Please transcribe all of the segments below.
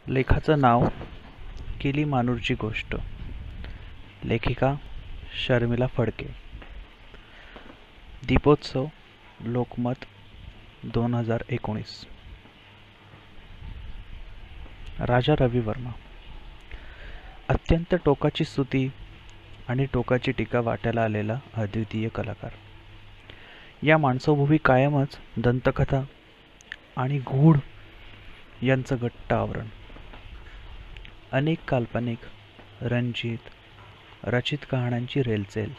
लेखाचं नाव किलीमानूरची गोष्ट. लेखिका शर्मिला फडके. दीपोत्सव लोकमत 2019. राजा रवी वर्मा. अत्यंत टोकाची स्तुती आणि टोकाची टीका वाट्याला आलेला अद्वितीय कलाकार. या माणसाभोवती कायमच दंतकथा आणि गूढ यांचं घट्ट आवरण. अनेक काल्पनिक, रंजित, रचित कहाण्यांची रेलचेल.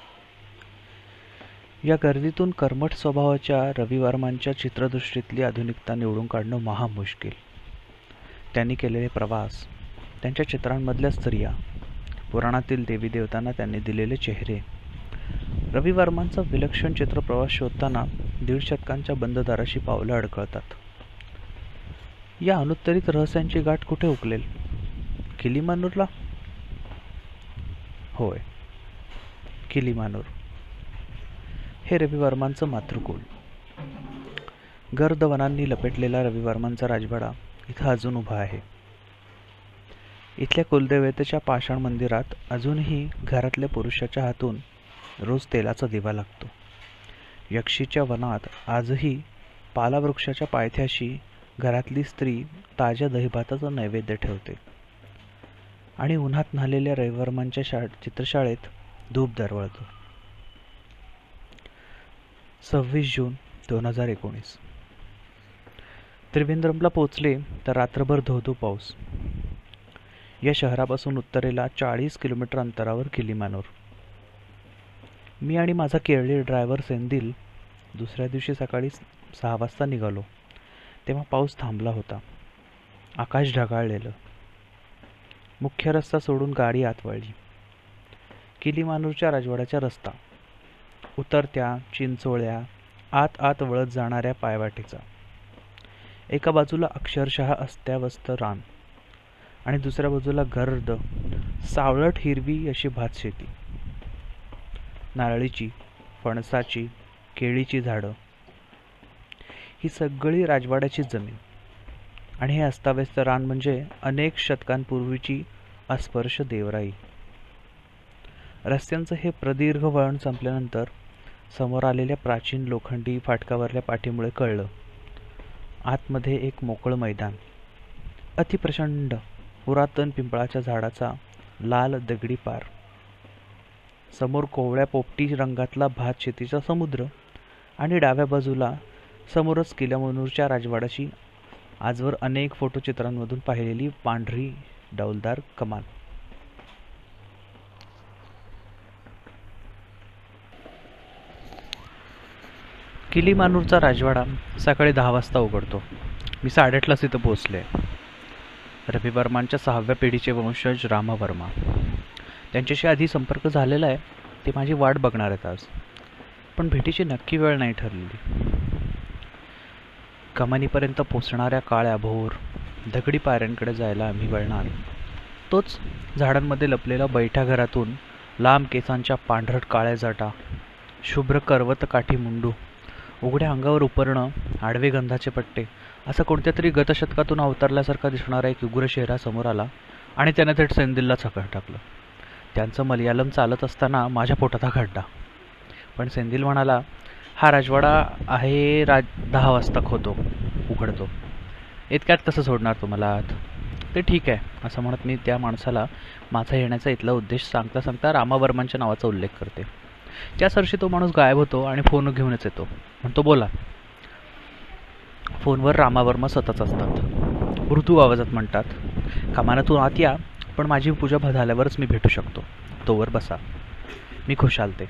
या गर्दीतून कर्मठ स्वभावाच्या रवी वर्मांच्या चित्रदृष्टीतली आधुनिकता निवडून काढणं महामुश्किल. त्यांनी केलेले प्रवास, त्यांच्या चित्रांमधल्या स्त्रिया, पुराणातील देवी देवतांना त्यांनी दिलेले चेहरे. रवी वर्मांचा विलक्षण चित्रप्रवास शोधताना 1.5 शतकांच्या बंद दाराशी पावलं अडकळतात. या अनुत्तरित रहस्यांची गाठ कुठे उकलेल? किलीमानूरला? होय, किलीमानूर हे रवी वर्मांचं मातृकुल. गर्द वनांनी लपेटलेला रवी वर्मांचा राजवाडा इथं अजून उभा आहे. इथल्या कुलदेवतेच्या पाषाण मंदिरात अजूनही घरातल्या पुरुषाच्या हातून रोज तेलाचा दिवा लागतो. यक्षीच्या वनात आजही पालावृक्षाच्या पायथ्याशी घरातली स्त्री ताज्या दहीभाताचा नैवेद्य ठेवते आणि उन्हात न्हालेल्या रवी वर्मांच्या चित्रशाळेत धूप दरवळतो. 26 जून 2019. त्रिवेंद्रमला पोचले तर रात्रभर धो-धो पाऊस. या शहरापासून उत्तरेला 40 किलोमीटर अंतरावर किलीमानूर. मी आणि माझा केरळी ड्रायव्हर सेंदिल दुसऱ्या दिवशी सकाळी 6 वाजता निघालो तेव्हा पाऊस थांबला होता. आकाश ढगाळलेलं. मुख्य रस्ता सोडून गाडी आत वळली. किलीमानूरच्या राजवाड्याचा रस्ता, उतरत्या चिंचोळ्या आत आत वळत जाणाऱ्या पायवाटेचा. एका बाजूला अक्षरशः अस्ताव्यस्त रान आणि दुसऱ्या बाजूला गर्द सावळट हिरवी अशी भातशेती. नारळीची, फणसाची, केळीची झाडं, ही सगळी राजवाड्याची जमीन. आणि हे अस्ताव्यस्त रान म्हणजे अनेक शतकांपूर्वीची अस्पर्श देवराई. रस्त्यांचं हे प्रदीर्घ वळण संपल्यानंतर समोर आलेल्या प्राचीन लोखंडी फाटकावरल्या पाठीमुळे कळलं, आतमध्ये एक मोकळं मैदान. अतिप्रचंड पुरातन पिंपळाच्या झाडाचा लाल दगडी पार. समोर कोवळ्या पोपटी रंगातला भात शेतीचा समुद्र आणि डाव्या बाजूला समोरच किलीमानूरच्या राजवाड्याची आजवर अनेक फोटोचित्रांमधून पाहिलेली पांढरी डौलदार कमान. किलीमानूरचा राजवाडा सकाळी 10 वाजता उघडतो. मी 8:30लाच इथं पोहोचले. रवी वर्मांच्या 6व्या पिढीचे वंशज रामा वर्मा. त्यांच्याशी आधी संपर्क झालेला आहे. ते माझी वाट बघणार आहेत आज, पण भेटीची नक्की वेळ नाही ठरलेली. कमानीपर्यंत पोचणाऱ्या काळ्या भोर दगडी पायऱ्यांकडे जायला आम्ही वळणार. तोच झाडांमध्ये लपलेला बैठ्या घरातून लांब केसांच्या पांढरट काळ्या जटा, शुभ्र करवत काठी मुंडू, उघड्या अंगावर उपरणं, आडवे गंधाचे पट्टे, असा कोणत्या तरी गतशतकातून अवतरल्यासारखा दिसणारा एक उग्र चेहरा समोर आला आणि त्याने थेट सेंदिलला चकट टाकलं. त्यांचं मलयालम चालत असताना माझ्या पोटात हा खड्डा. पण सेंदिल म्हणाला, हा राजवाडा आहे 10 वाजता उघडतो. इतक्यात कसं सोडणार तुम्हाला आत? ते ठीक आहे असं म्हणत मी त्या माणसाला माझा येण्याचा इथला उद्देश सांगता सांगता रामा वर्मांच्या नावाचा उल्लेख करते. त्यासरशी तो माणूस गायब होतो आणि फोन घेऊनच येतो. म्हणतो, बोला. फोनवर रामा वर्मा सतत असतात. मृदू आवाजात म्हणतात, कामानातून आत या, पण माझी पूजा झाल्यावरच मी भेटू शकतो. तोवर बसा. मी खुशालते.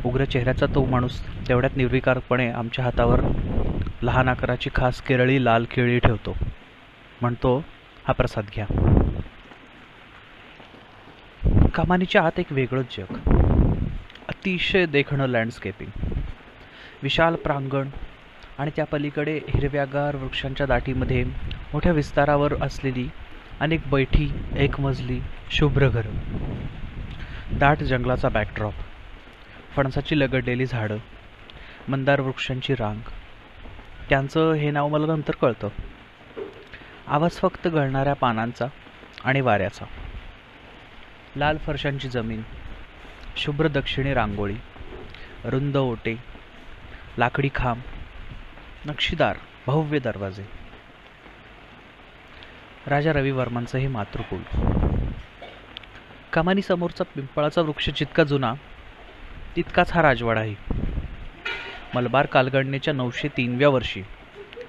उग्र चेहऱ्याचा तो माणूस तेवढ्यात निर्विकारपणे आमच्या हातावर लहान आकाराची खास केरळी लाल केळी ठेवतो. म्हणतो, हा प्रसाद घ्या. कमानीच्या आत एक वेगळंच जग. अतिशय देखणं लँडस्केपिंग, विशाल प्रांगण आणि त्या पलीकडे हिरव्यागार वृक्षांच्या दाटीमध्ये मोठ्या विस्तारावर असलेली अनेक बैठी, एकमजली शुभ्र घरं. दाट जंगलाचा बॅकड्रॉप, फणसाची लगडलेली झाडं, मंदार वृक्षांची रांग. त्यांचं हे नाव मला नंतर कळतं. आवाज फक्त गळणाऱ्या पानांचा आणि वाऱ्याचा. लाल फरशांची जमीन, शुभ्र दक्षिणी रांगोळी, रुंद ओटे, लाकडी खांब, नक्षीदार भव्य दरवाजे. राजा रविवर्मांचं हे मातृकुल. कमानीसमोरचा पिंपळाचा वृक्ष जितका जुना तितकाच हा राजवाडाही. मलबार कालगणनेच्या 903व्या वर्षी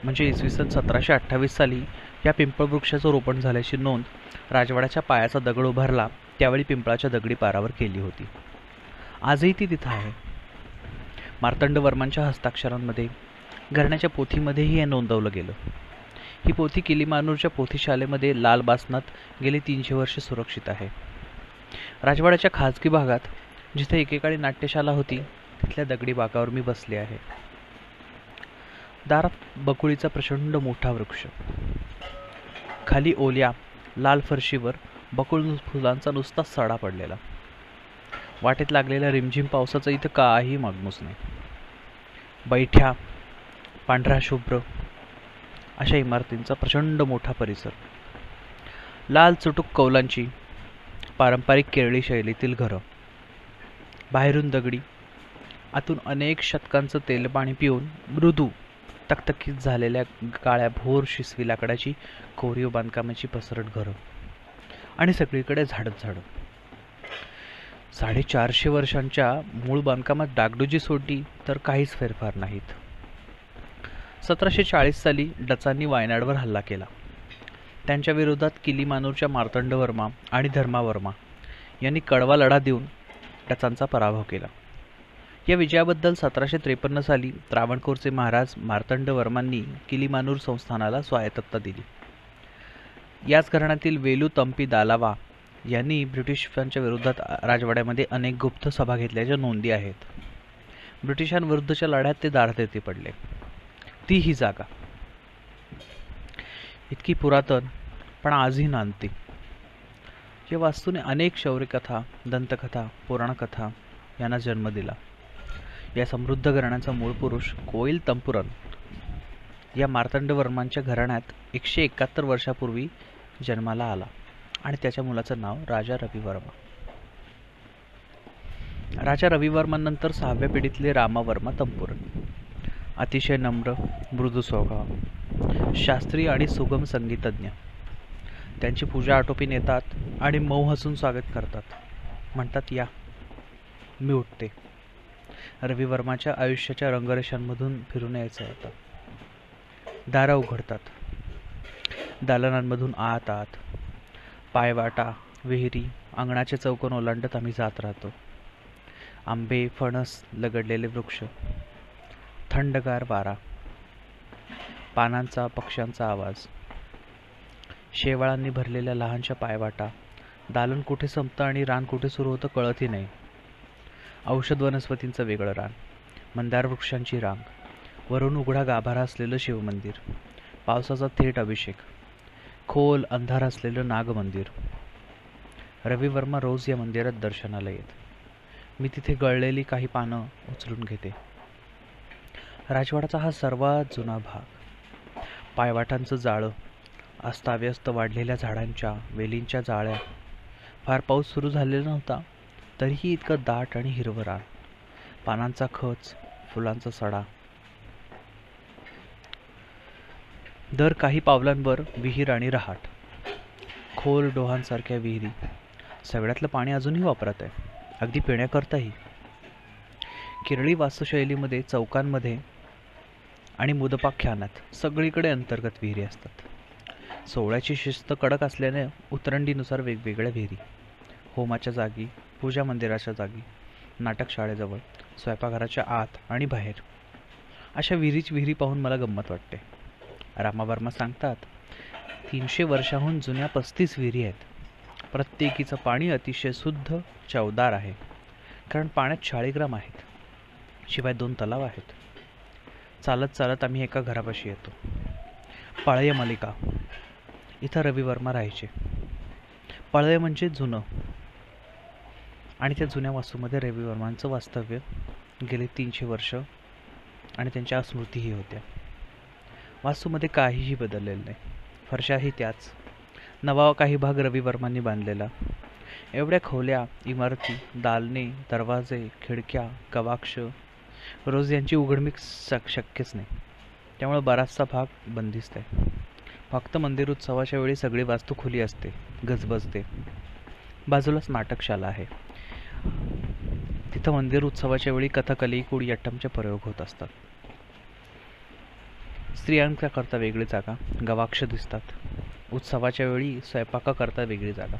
म्हणजे इसवी सन 1728 साली या पिंपळ वृक्षाचं रोपण झाल्याची नोंद राजवाड्याच्या पायाचा दगड उभारला त्यावेळी पिंपळाच्या दगडी पारावर केली होती. आजही ती तिथं आहे. मार्तंडवर्मांच्या हस्ताक्षरांमध्ये, घराण्याच्या पोथीमध्येही हे नोंदवलं गेलं. ही पोथी किलीमानूरच्या पोथीशालेमध्ये लाल बासनात गेली 300 वर्षे सुरक्षित आहे. राजवाड्याच्या खाजगी भागात जिथे एकेकाळी नाट्यशाला होती तिथल्या दगडी बाकावर मी बसले आहे. दारात बकुळीचा प्रचंड मोठा वृक्ष. खाली ओल्या लाल फरशीवर बकुळ फुलांचा नुसता सडा पडलेला. वाटेत लागलेल्या रिमझिम पावसाचं इथं काही मागमूस नाही. बैठ्या पांढऱ्या शुभ्र अशा इमारतींचा प्रचंड मोठा परिसर. लाल चुटूक कौलांची पारंपरिक केरळी शैलीतील घरं. बाहेरून दगडी, आतून अनेक शतकांचं तेलपाणी पिऊन मृदू तकतकीत झालेल्या काळ्या भोर शिसवी लाकडाची कोरीव बांधकामाची पसरट घरं. आणि सगळीकडे झाडच झाडं. 450 वर्षांच्या मूळ बांधकामात डागडुजी सोडली तर काहीच फेरफार नाहीत. 1740 साली डचांनी वायनाडवर हल्ला केला. त्यांच्या विरोधात किलीमानूरच्या मार्तंडवर्मा आणि धर्मावर्मा यांनी कडवा लढा देऊन डचांचा पराभव केला. या विजयाबद्दल 1753 साली त्रावणकोरचे महाराज मार्तंडवर्मांनी किलीमानूर संस्थानाला स्वायत्तता दिली. याच घराण्यातील वेलू तंपी दालावा यांनी ब्रिटिशांच्या विरोधात राजवाड्यामध्ये अनेक गुप्त सभा घेतल्याच्या नोंदी आहेत. ब्रिटिशांविरुद्धच्या लढ्यात ते दारात पडले. ती ही जागा इतकी पुरातन पण आजही नांदती. या वास्तूने अनेक शौर्यकथा, दंतकथा, पुराणकथा यांना जन्म दिला. या समृद्ध घराण्याचा मूळ पुरुष कोईल तंपुरन या मार्तंडवर्मांच्या घराण्यात 171 वर्षापूर्वी जन्माला आला आणि त्याच्या मुलाचं नाव राजा रविवर्मा. राजा रविवर्मांनंतर 6व्या पिढीतले रामावर्मा तंपुरन. अतिशय नम्र, मृदू स्वभाव, शास्त्रीय आणि सुगम संगीतज्ञ. त्यांची पूजा आटोपीन येतात आणि मऊ हसून स्वागत करतात. म्हणतात, या मी उठते. रविवर्माच्या आयुष्याच्या रंगरेषांमधून फिरून यायचं होतं. दारं उघडतात. दालनांमधून आत पायवाटा, विहिरी, अंगणाचे चौकोन ओलांडत आम्ही जात राहतो. आंबे, फणस लगडलेले वृक्ष, थंडगार वारा, पानांचा, पक्ष्यांचा आवाज, शेवाळांनी भरलेल्या लहानशा पायवाटा. दालन कुठे संपतं आणि रान कुठे सुरू होतं कळतही नाही. औषध वनस्पतींचं वेगळं रान, मंदार वृक्षांची रांग, वरून उघडा गाभारा असलेलं शिवमंदिर, पावसाचा थेट अभिषेक, खोल अंधार असलेलं नागमंदिर. रविवर्मा रोज या मंदिरात दर्शनाला येत. मी तिथे गळलेली काही पानं उचलून घेते. राजवाड्याचा हा सर्वात जुना भाग. पायवाटांचं जाळं, अस्ताव्यस्त वाढलेल्या झाडांच्या वेलींच्या जाळ्या. फार पाऊस सुरू झालेला नव्हता तरीही इतकं दाट आणि हिरवं रान, पानांचा खच, फुलांचा सडा. दर काही पावलांवर विहीर आणि रहाट, खोल डोहांसारख्या विहिरी. सगळ्यातलं पाणी अजूनही वापरात आहे, अगदी पिण्याकरताही. केरळी वास्तुशैलीमध्ये चौकांमध्ये आणि मुदपाख्यानात सगळीकडे अंतर्गत विहिरी असतात. सोहळ्याची शिस्त कडक असल्याने उतरंडीनुसार वेगवेगळ्या विहिरी. होमाच्या जागी, पूजा मंदिराच्या जागी, नाटकशाळेजवळ, स्वयंपाकघराच्या आत आणि बाहेर. अशा विहिरी पाहून मला गंमत वाटते. रामावर्मा सांगतात, 300 वर्षाहून जुन्या 35 विहिरी आहेत. प्रत्येकीचं पाणी अतिशय शुद्ध, चवदार आहे, कारण पाण्यात शाळीग्राम आहेत. शिवाय 2 तलाव आहेत. चालत चालत आम्ही एका घरापाशी येतो. पळय मलिका. इथं रविवर्मा राहायचे. पळय म्हणजे जुनं. आणि त्या जुन्या वास्तूमध्ये रविवर्मांचं वास्तव्य गेले 300 वर्ष आणि त्यांच्या स्मृतीही होत्या. वास्तूमध्ये काहीही बदललेलं नाही. फरशाही त्याच. नवा काही भाग रविवर्मांनी बांधलेला. एवढ्या खोल्या, इमारती, दालने, दरवाजे, खिडक्या, गवाक्ष, रोज यांची उघडणीक शक्यच नाही. त्यामुळे बराचसा भाग बंदिस्त आहे. फक्त मंदिर उत्सवाच्या वेळी सगळी वास्तू खुली असते, गजबजते. बाजूलाच नाटकशाला आहे. तिथं मंदिर उत्सवाच्या वेळी कथकली, कुडियाट्टमचे प्रयोग होत असतात. स्त्रियांकरता वेगळी जागा, गवाक्ष दिसतात. उत्सवाच्या वेळी स्वयंपाकाकरता वेगळी जागा.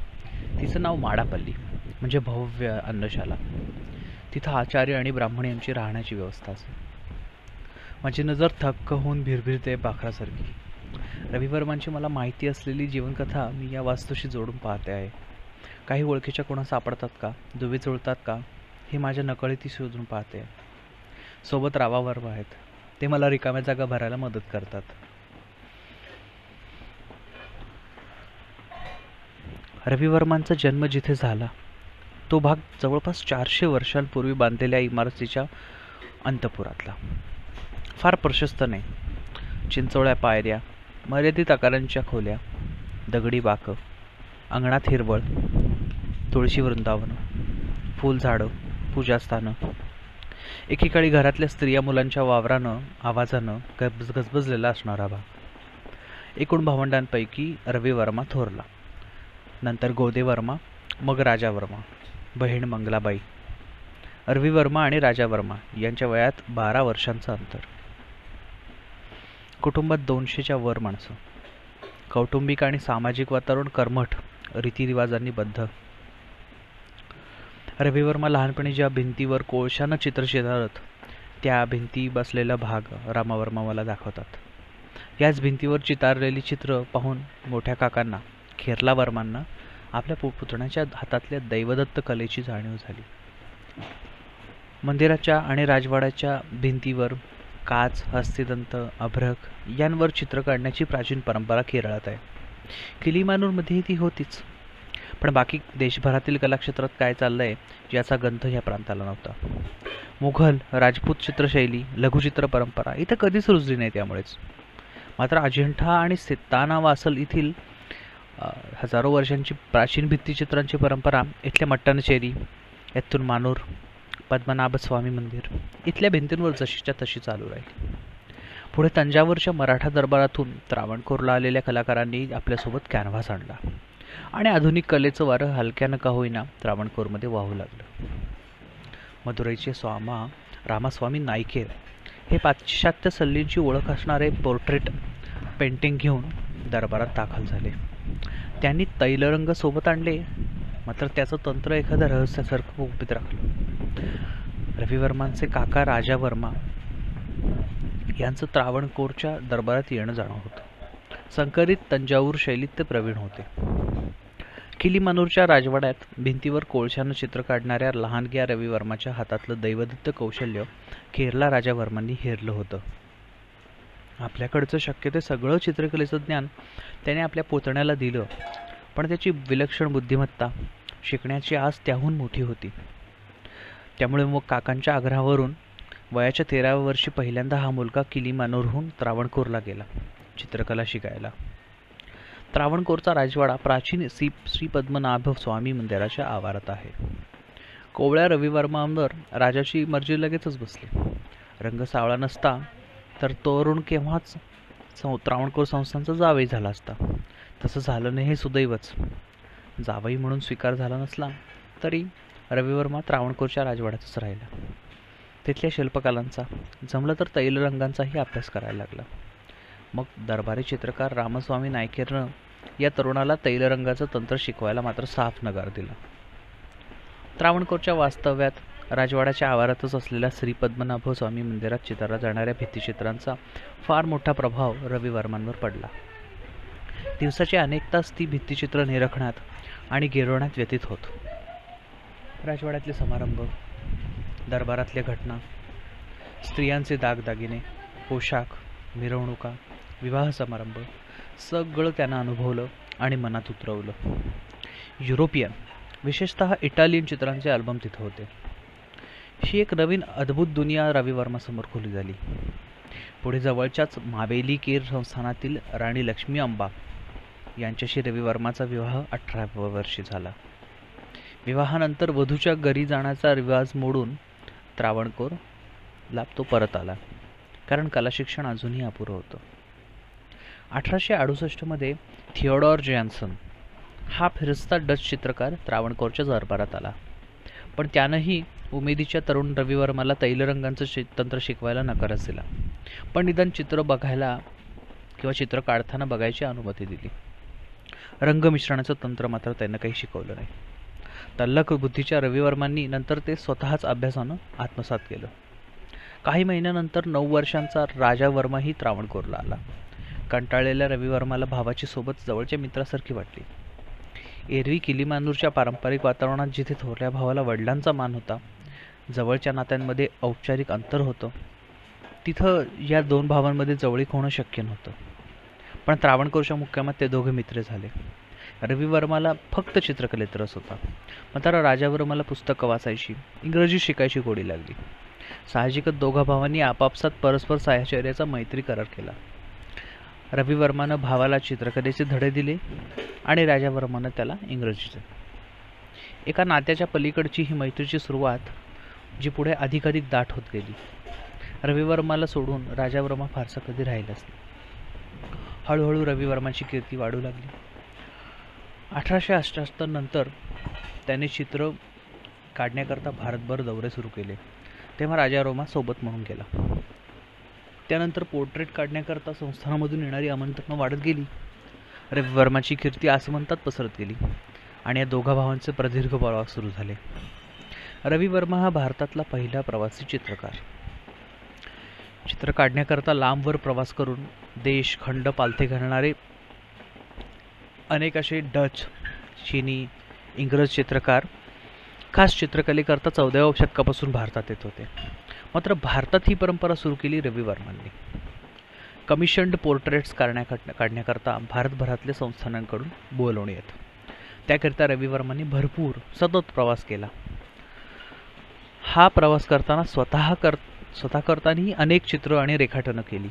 तिचं नाव माडापल्ली, म्हणजे भव्य अन्नशाला. तिथं आचार्य आणि ब्राह्मण यांची राहण्याची व्यवस्था असते. माझी नजर थक्क होऊन भिरभिरते पाखरासारखी. रविवर्मांची मला माहिती असलेली जीवनकथा मी या वास्तूशी जोडून पाहते आहे. काही ओळखीच्या कोणा सापडतात का, दुवे जुळतात का, हे माझ्या नकळती शोधून पाहते. सोबत रावावर्मा आहेत. ते मला रिकाम्या जागा भरायला मदत करतात. रविवर्मांचा जन्म जिथे झाला तो भाग जवळपास 400 वर्षांपूर्वी बांधलेल्या इमारतीच्या अंतपुरातला. फार प्रशस्त नाही. चिंचोळ्या पायऱ्या, मर्यादित आकारांच्या खोल्या, दगडी बाकं, अंगणात हिरवळ, तुळशी वृंदावन, फुलझाडं, पूजास्थानं. एकेकाळी घरातल्या स्त्रिया मुलांच्या वावरानं, आवाजानं गजबजलेला असणारा भाग. एकूण भावंडांपैकी रविवर्मा थोरला, नंतर गोदेवर्मा, मग राजावर्मा, बहीण मंगलाबाई. रविवर्मा आणि राजावर्मा यांच्या वयात 12 वर्षांचं अंतर. कुटुंबात 200च्या वर माणसं. कौटुंबिक आणि सामाजिक वातावरण कर्मठ, रीतिरिवाजांनी बद्ध. रविवर्मा लहानपणी ज्या भिंतीवर कोळशानं चित्र चितारत, त्या भिंती बसलेला भाग रामावर्मा मला दाखवतात. याच भिंतीवर चितारलेली चित्र पाहून मोठ्या काकांना, खेरला वर्मांना आपल्या पुतण्याच्या हातातल्या दैवदत्त कलेची जाणीव झाली. मंदिराच्या आणि राजवाड्याच्या भिंतीवर काच, हस्तिदंत, अभ्रक यांवर चित्र काढण्याची प्राचीन परंपरा केरळात आहे. किलीमानूरमध्येही ती होतीच. पण बाकी देशभरातील कलाक्षेत्रात काय चाललंय याचा गंध या प्रांताला नव्हता. मुघल, राजपूत चित्रशैली, लघुचित्र परंपरा इथं कधीच रुजली नाही. त्यामुळेच मात्र अजिंठा आणि सित्ताना वासल येथील हजारो वर्षांची प्राचीन भित्तिचित्रांची परंपरा इथल्या मट्टनचेरी, येथून मानूर, पद्मनाभ स्वामी मंदिर इथल्या भिंतींवर जशीच्या तशी चालू राहील. पुढे तंजावरच्या मराठा दरबारातून त्रावणकोरला आलेल्या कलाकारांनी आपल्यासोबत कॅनव्हास आणला आणि आधुनिक कलेचं वारं हलक्यानं का होईना त्रावणकोरमध्ये वाहू लागलं. मदुरैचे रामास्वामी नाईकेर हे पाश्चात्य सल्लींची ओळख असणारे पोर्ट्रेट पेंटिंग घेऊन दरबारात दाखल झाले. त्यांनी तैलरंग सोबत आणले, मात्र त्याचं तंत्र एखाद्या रहस्यासारखं गुपित राखलं. रविवर्मांचे काका राजावर्मा यांचं त्रावणकोरच्या दरबारात येणं जाणं होतं. संकरित तंजाऊर शैलीत ते प्रवीण होते. किलीमानूरच्या राजवाड्यात भिंतीवर कोळशानं चित्र काढणाऱ्या लहानग्या रविवर्माच्या हातातलं दैवदत्त कौशल्य केरला राजावर्मांनी हेरलं होतं. आपल्याकडचं शक्य ते सगळं चित्रकलेचं ज्ञान त्याने आपल्या पुतण्याला दिलं, पण त्याची विलक्षण बुद्धिमत्ता, शिकण्याची आस त्याहून मोठी होती. त्यामुळे मग काकांच्या आग्रहावरून वयाच्या 13व्या वर्षी पहिल्यांदा हा मुलगा किलीमानूरहून त्रावणकोरला गेला चित्रकला शिकायला. त्रावणकोरचा राजवाडा प्राचीन श्री पद्मनाभ स्वामी मंदिराच्या आवारात आहे. कोवळ्या रविवर्मांवर राजाची मर्जी लगेचच बसली. रंग सावळा नसता तर तरुण केव्हाच त्रावणकोर संस्थांचा जावई झाला असता. तसं झालं नाही हे सुदैवच. जावई म्हणून स्वीकार झाला नसला तरी रविवर्मा त्रावणकोरच्या राजवाड्यातच राहिला. तिथल्या शिल्पकलांचा, जमलं तर तैलरंगांचाही अभ्यास करायला लागला. मग दरबारी चित्रकार रामस्वामी नायकेरनं या तरुणाला तैलरंगाचं तंत्र शिकवायला मात्र साफ नकार दिला. त्रावणकोरच्या वास्तव्यात राजवाड्याच्या आवारातच असलेल्या श्री पद्मनाभ स्वामी मंदिरात चितारल्या जाणाऱ्या भित्तिचित्रांचा फार मोठा प्रभाव रविवर्मांवर पडला. दिवसाचे अनेक तास ती भित्तिचित्र निरखण्यात आणि गिरवण्यात व्यतीत होत. राजवाड्यातले समारंभ, दरबारातल्या घटना, स्त्रियांचे दागदागिने, पोशाख, मिरवणुका, विवाह समारंभ सगळं त्यानं अनुभवलं आणि मनात उतरवलं. युरोपियन, विशेषतः इटालियन चित्रांचे अल्बम तिथं होते. ही एक नवीन अद्भुत दुनिया रविवर्मासमोर खुली झाली. पुढे जवळच्याच मावेली केर संस्थानातील राणी लक्ष्मी अंबा यांच्याशी रवी वर्माचा विवाह 18व्या वर्षी झाला. विवाहानंतर वधूच्या घरी जाण्याचा रिवाज मोडून त्रावणकोरला तो परत आला, कारण कला शिक्षण अजूनही अपुरं होतं. 1868 थिओडॉर जॅन्सन हा फिरस्ता डच चित्रकार त्रावणकोरच्या दरबारात आला, पण त्यानंही उमेदीच्या तरुण रवी वर्माला तैलरंगांचं तंत्र शिकवायला नकारच दिला, पण निदान चित्र बघायला किंवा चित्र काढताना बघायची अनुमती दिली. रंगमिश्रणाचं तंत्र मात्र त्यांना काही शिकवलं नाही. तल्लख बुद्धीच्या रवी वर्मांनी नंतर ते स्वतःच अभ्यासानं आत्मसात केलं. काही महिन्यानंतर 9 वर्षांचा राजा वर्माही त्रावणकोरला आला. कंटाळलेल्या रवी वर्माला भावाची सोबत जवळच्या मित्रासारखी वाटली. एरवी किलीमानूरच्या पारंपरिक वातावरणात जिथे थोरल्या भावाला वडिलांचा मान होता, जवळच्या नात्यांमध्ये औपचारिक अंतर होतं, तिथं या 2 भावांमध्ये जवळीक होणं शक्य नव्हतं. पण त्रावणकोरच्या मुक्कामात ते दोघे मित्र झाले. रवी वर्माला फक्त चित्रकलेत रस होता, मात्र राजा वर्माला पुस्तकं वाचायची, इंग्रजी शिकायची गोडी लागली. साहजिकच दोघा भावांनी आपापसात परस्पर साहचर्याचा मैत्री करार केला. रवी वर्मानं भावाला चित्रकलेचे धडे दिले आणि राजा वर्मानं त्याला इंग्रजीचे. एका नात्याच्या पलीकडची ही मैत्रीची सुरुवात, जी पुढे अधिकाधिक दाट होत गेली. रवी वर्माला सोडून राजा वर्मा फारसा कधी राहिलाच नाही. हळूहळू रवी वर्माची कीर्ती वाढू लागली. 1878 नंतर त्याने चित्र काढण्याकरता भारतभर दौरे सुरू केले, तेव्हा राजा वर्मा सोबत म्हणून गेला. त्यानंतर पोर्ट्रेट काढण्याकरता संस्थानामधून येणारी आमंत्रणं वाढत गेली. रवी वर्माची कीर्ती आसमंतात पसरत गेली आणि या दोघा भावांचे प्रदीर्घ प्रवास सुरू झाले. रवी वर्मा हा भारतातला पहिला प्रवासी चित्रकार. चित्र काढण्याकरता लांबवर प्रवास करून देश खंड पालथे घालणारे अनेक असे डच, चीनी, इंग्रज चित्रकार खास चित्रकलेकरता 14व्या शतकापासून भारतात येत होते. मात्र भारतात ही परंपरा सुरू केली रवी वर्मांनी. कमिशन्ड पोर्ट्रेट्स काढण्याकरता भारतभरातल्या संस्थानांकडून बोलवणे येत. त्याकरिता रवी वर्मांनी भरपूर सतत प्रवास केला. हा प्रवास करताना स्वतः करतानाही अनेक चित्र आणि रेखाटनं केली.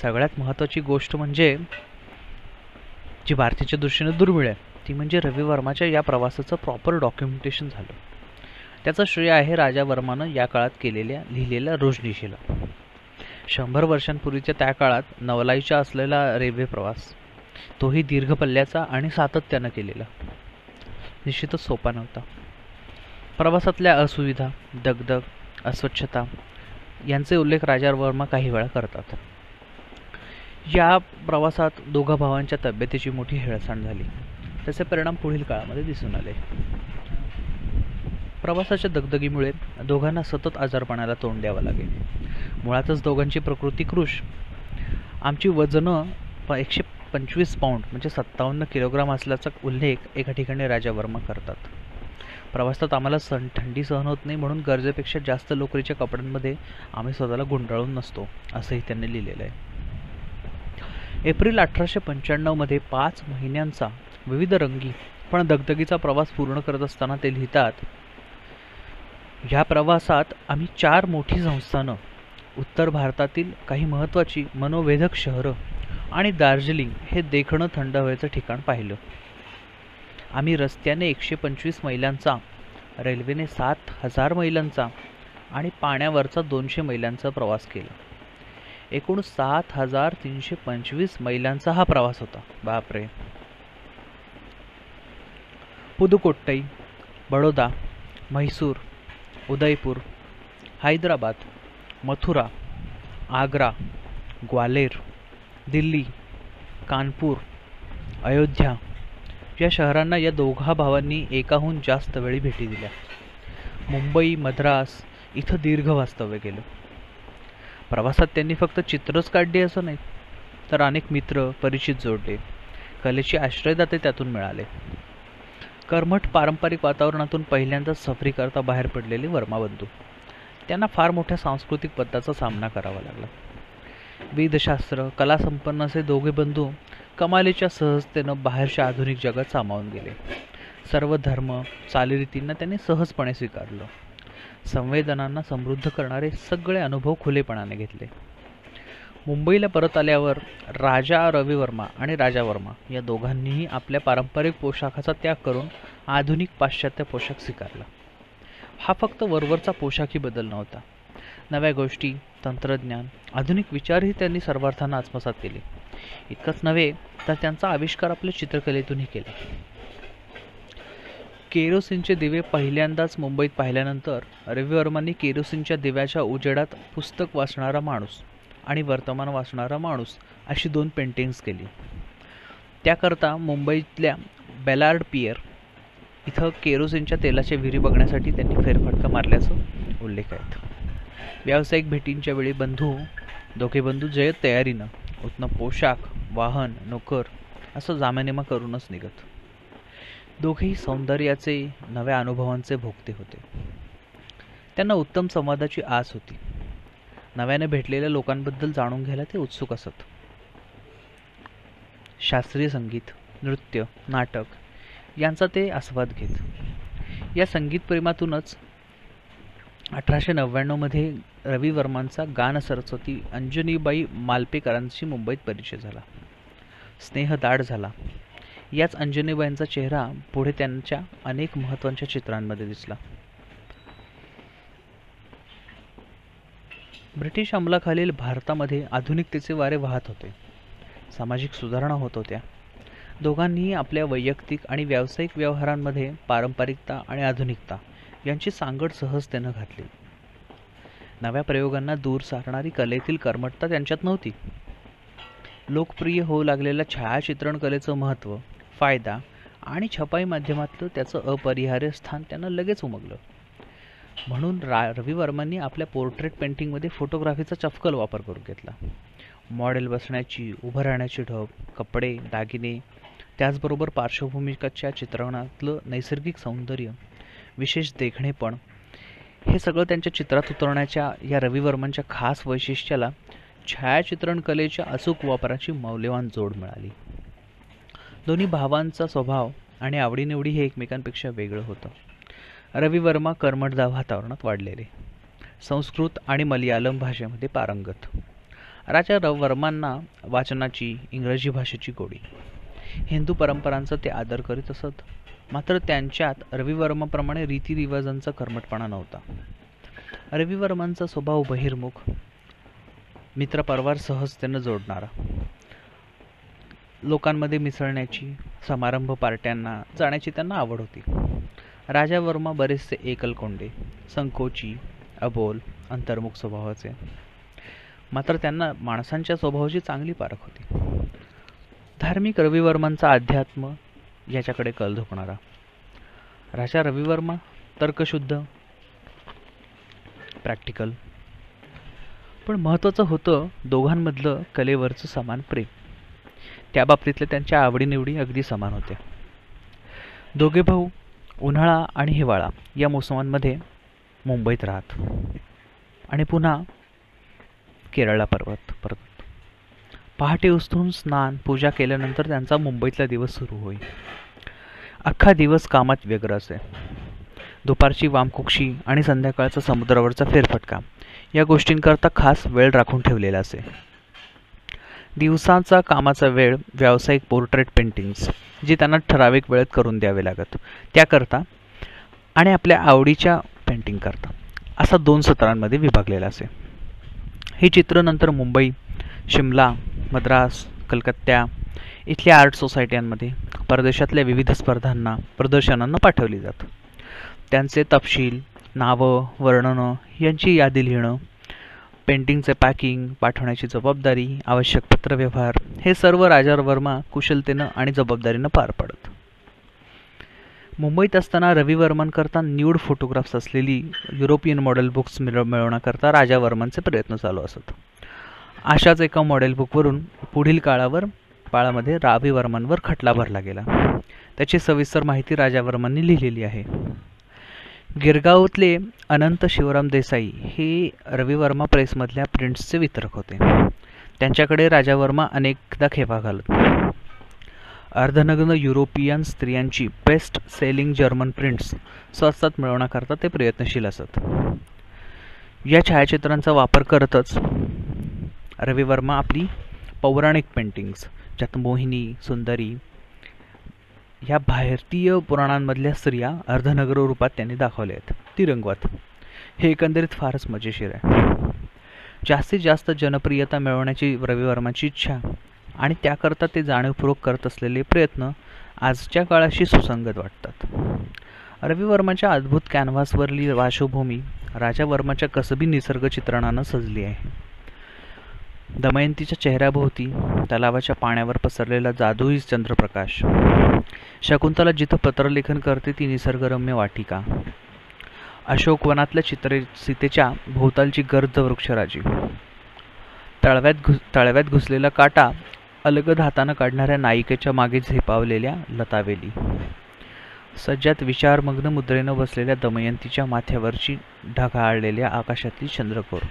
सगळ्यात महत्त्वाची गोष्ट म्हणजे जी भारतीच्या दृष्टीने दुर्मिळ आहे, ती म्हणजे रवी वर्माच्या या प्रवासाचं प्रॉपर डॉक्युमेंटेशन झालं. त्याचं श्रेय आहे राजा वर्मानं या काळात लिहिलेल्या रोजनिशीला. 100 वर्षांपूर्वीच्या त्या काळात नवलाईचा असलेला रेल्वे प्रवास, तोही दीर्घ पल्ल्याचा आणि सातत्यानं केलेला, निश्चितच सोपा नव्हता. प्रवासातल्या असुविधा, दगदग, अस्वच्छता यांचे उल्लेख राजा वर्मा काही वेळा करतात. या प्रवासात दोघा भावांच्या तब्येतीची मोठी हेळसांड झाली. त्याचे परिणाम पुढील काळामध्ये दिसून आले. प्रवासाच्या दगदगीमुळे दोघांना सतत आजारपणाला तोंड द्यावं लागेल. मुळातच दोघांची प्रकृती कृश. आमची वजनं 125 पाऊंड म्हणजे 57 किलोग्राम असल्याचा उल्लेख एका ठिकाणी राजा वर्मा करतात. प्रवासात आम्हाला थंडी सहन होत नाही, म्हणून गरजेपेक्षा जास्त लोकरीच्या कपड्यांमध्ये आम्ही स्वतःला गुंडाळून नसतो, असंही त्यांनी लिहिलेलं आहे. एप्रिल 1895 5 महिन्यांचा विविध रंगी पण दगदगीचा प्रवास पूर्ण करत असताना ते लिहितात, ह्या प्रवासात आम्ही 4 मोठी संस्थानं, उत्तर भारतातील काही महत्त्वाची मनोवेधक शहरं आणि दार्जिलिंग हे देखणं थंड हवेचं ठिकाण पाहिलं. आम्ही रस्त्याने 125 मैलांचा, रेल्वेने 7000 मैलांचा आणि पाण्यावरचा 200 मैलांचा प्रवास केला. एकूण 7325 मैलांचा हा प्रवास होता. बापरे. पुदुकोट्टई, बडोदा, म्हैसूर, उदयपूर, हैदराबाद, मथुरा, आग्रा, ग्वालेर, दिल्ली, कानपूर, अयोध्या या शहरांना या दोघा भावांनी एकाहून जास्त वेळी भेटी दिल्या. मुंबई, मद्रास इथं दीर्घ वास्तव्य केलं. प्रवासात त्यांनी फक्त चित्रच काढली असं नाही, तर अनेक मित्र, परिचित जोडले. कलेचे आश्रयदाते त्यातून मिळाले. कर्मठ पारंपरिक वातावरणातून पहिल्यांदाच सफरी करता बाहेर पडलेले वर्मा बंधू, त्यांना फार मोठ्या सांस्कृतिक बदलाचा सामना करावा लागला. वेदशास्त्र, कला संपन्न असे दोघे बंधू कमालीच्या सहजतेनं बाहेरच्या आधुनिक जगात सामावून गेले. सर्व धर्म, चालीरीतींना त्यांनी सहजपणे स्वीकारलं. संवेदनांना समृद्ध करणारे सगळे अनुभव खुलेपणाने घेतले. मुंबईला परत आल्यावर राजा रविवर्मा आणि राजा वर्मा या दोघांनीही आपल्या पारंपरिक पोशाखाचा त्याग करून आधुनिक पाश्चात्य पोशाख स्वीकारला. हा फक्त वरवरचा पोशाखी बदल नव्हता. नव्या गोष्टी, तंत्रज्ञान, आधुनिक विचारही त्यांनी सर्वार्थानं आत्मसात केले. इतकंच नव्हे तर त्यांचा आविष्कार आपल्या चित्रकलेतूनही केला. केरोसिनचे दिवे पहिल्यांदाच मुंबईत पाहिल्यानंतर रविवर्मांनी केरोसिनच्या दिव्याच्या उजेडात पुस्तक वाचणारा माणूस आणि वर्तमान वाचणारा माणूस अशी 2 पेंटिंग्स केली. त्याकरता मुंबईतल्या बेलार्ड पियर इथं केरोसिनच्या तेलाच्या विहिरी बघण्यासाठी त्यांनी फेरफटका मारल्याचं उल्लेख आहेत. व्यावसायिक भेटींच्या वेळी दोघे बंधू जय्यत तयारीनं उत्तम पोशाख, वाहन, नोकर असं जामेनिमा करूनच निघत. दोघेही सौंदर्याचे, नव्या अनुभवांचे भोगते होते. त्यांना उत्तम संवादाची आस होती. नव्याने भेटलेल्या लोकांबद्दल जाणून घ्यायला ते उत्सुक असत. शास्त्रीय संगीत, नृत्य, नाटक यांचा ते आस्वाद घेत. या संगीत प्रेमातूनच 1899 मध्ये रविवर्मांचा गान सरस्वती अंजनीबाई मालपेकरांशी मुंबईत परिचय झाला. स्नेह दाढ झाला. याच अंजनीबाईंचा चेहरा पुढे त्यांच्या अनेक महत्त्वाच्या चित्रांमध्ये दिसला. ब्रिटिश अंमलाखालील भारतामध्ये आधुनिकतेचे वारे वाहत होते. सामाजिक सुधारणा होत होत्या. दोघांनीही आपल्या वैयक्तिक आणि व्यावसायिक व्यवहारांमध्ये पारंपरिकता आणि आधुनिकता यांची सांगड सहजतेनं घातली. नव्या प्रयोगांना दूर सारणारी कलेतील कर्मठता त्यांच्यात नव्हती. लोकप्रिय होऊ लागलेल्या छायाचित्रण कलेचं महत्त्व, फायदा आणि छपाई माध्यमातलं त्याचं अपरिहार्य स्थान त्यांना लगेच उमगलं. म्हणून रविवर्मांनी आपल्या पोर्ट्रेट पेंटिंगमध्ये फोटोग्राफीचा चपखल वापर करून घेतला. मॉडेल बसण्याची, उभं राहण्याची ढब, कपडे, दागिने, त्याचबरोबर पार्श्वभूमिकाच्या चित्रणातलं नैसर्गिक सौंदर्य, विशेष देखणेपण हे सगळं त्यांच्या चित्रात उतरण्याच्या या रविवर्मांच्या खास वैशिष्ट्याला छायाचित्रण कलेच्या अचूक वापराची मौल्यवान जोड मिळाली. दोन्ही भावांचा स्वभाव आणि आवडीनिवडी हे एकमेकांपेक्षा वेगळं होतं. रविवर्मा कर्मठदाव वातावरणात वाढलेले, संस्कृत आणि मलयालम भाषेमध्ये पारंगत. राजा रविवर्मांना वाचनाची, इंग्रजी भाषेची गोडी. हिंदू परंपरांचा ते आदर करीत असत. मात्र त्यांच्यात रविवर्माप्रमाणे रीतिरिवाजांचा कर्मठपणा नव्हता. रविवर्मांचा स्वभाव बहिर्मुख, मित्रपरिवार सहजतेनं जोडणारा, लोकांमध्ये मिसळण्याची, समारंभ पार्ट्यांना जाण्याची त्यांना आवड होती. राजा वर्मा बरेचसे एकलकोंडे, संकोची, अबोल, अंतर्मुख स्वभावाचे. मात्र त्यांना माणसांच्या स्वभावाची चांगली पारख होती. धार्मिक रविवर्मांचा अध्यात्म याच्याकडे कल झोकणारा. राजा रविवर्मा तर्कशुद्ध, प्रॅक्टिकल. पण महत्त्वाचं होतं दोघांमधलं कलेवरचं समान प्रेम. त्या बाबतीतल्या त्यांच्या आवडीनिवडी अगदी समान होत्या. दोघे भाऊ उन्हाळा आणि हिवाळा या मोसमांमध्ये मुंबईत राहत आणि पुन्हा केरळला परत. पहाटे उठून स्नान पूजा केल्यानंतर त्यांचा मुंबईतला दिवस सुरू होई. अख्खा दिवस कामात व्यग्र असे. दुपारची वामकुक्षी आणि संध्याकाळचा समुद्रावरचा फेरफटका या गोष्टींकरता खास वेळ राखून ठेवलेला असे. दिवसाचा कामाचा वेळ व्यावसायिक पोर्ट्रेट पेंटिंग्स जे त्यांना ठराविक वेळेत करून द्यावे लागत त्याकरता आणि आपल्या आवडीच्या पेंटिंग करता असा 2 सत्रांमध्ये विभागलेला असे. ही चित्र नंतर मुंबई, शिमला, मद्रास, कलकत्ता इथल्या आर्ट सोसायट्यांमध्ये परदेशातल्या विविध स्पर्धांना, प्रदर्शनांना पाठवली जातात. त्यांचे तपशील, नावं, वर्णनं यांची यादी लिहिणं, पेंटिंगचे पॅकिंग, पाठवण्याची जबाबदारी, आवश्यक पत्रव्यवहार हे सर्व राजा वर्मा कुशलतेनं आणि जबाबदारीनं पार पाडत. मुंबईत असताना रविवर्मांकरता न्यूड फोटोग्राफ्स असलेली युरोपियन मॉडेल बुक्स मिळवण्याकरता राजा वर्मांचे प्रयत्न चालू असत. अशाच एका मॉडेल बुकवरून पुढील काळामध्ये रविवर्मांवर खटला भरला गेला. त्याची सविस्तर माहिती राजा वर्मांनी लिहिलेली आहे. गिरगावातले अनंत शिवराम देसाई हे रविवर्मा प्रेसमधल्या प्रिंट्सचे वितरक होते. त्यांच्याकडे राजा वर्मा अनेकदा खेपा घालत. अर्धनग्न युरोपियन स्त्रियांची बेस्ट सेलिंग जर्मन प्रिंट्स स्वस्तात मिळवण्याकरता ते प्रयत्नशील असत. या छायाचित्रांचा वापर करतच रवी वर्मा आपली पौराणिक पेंटिंग्स, ज्यात मोहिनी, सुंदरी ह्या भारतीय पुराणांमधल्या स्त्रिया अर्धनग्न रूपात त्यांनी दाखवल्या आहेत, ती रंगवत. हे एकंदरीत फारच मजेशीर आहे. जास्तीत जास्त जनप्रियता मिळवण्याची रवी वर्माची इच्छा आणि त्याकरता ते जाणीवपूर्वक करत असलेले प्रयत्न आजच्या काळाशी सुसंगत वाटतात. रवी वर्माच्या अद्भुत कॅनव्हासवरली पार्श्वभूमी राजा वर्माच्या कसबी निसर्ग चित्रणानं सजली आहे. दमयंतीच्या चेहऱ्याभोवती तलावाच्या पाण्यावर पसरलेला जादुई चंद्रप्रकाश, शकुंतला जिथं पत्रलेखन करते ती निसर्गरम्य वाटिका, अशोकवनातल्या सीतेच्या भोवतालची गर्द वृक्षराजी, तळव्यात घुसलेला काटा अलगद हातानं काढणाऱ्या नायिकेच्या मागे झेपावलेल्या लतावेली, सज्जात विचारमग्न मुद्रेनं बसलेल्या दमयंतीच्या माथ्यावरची ढगाळलेल्या आकाशातली चंद्रकोर,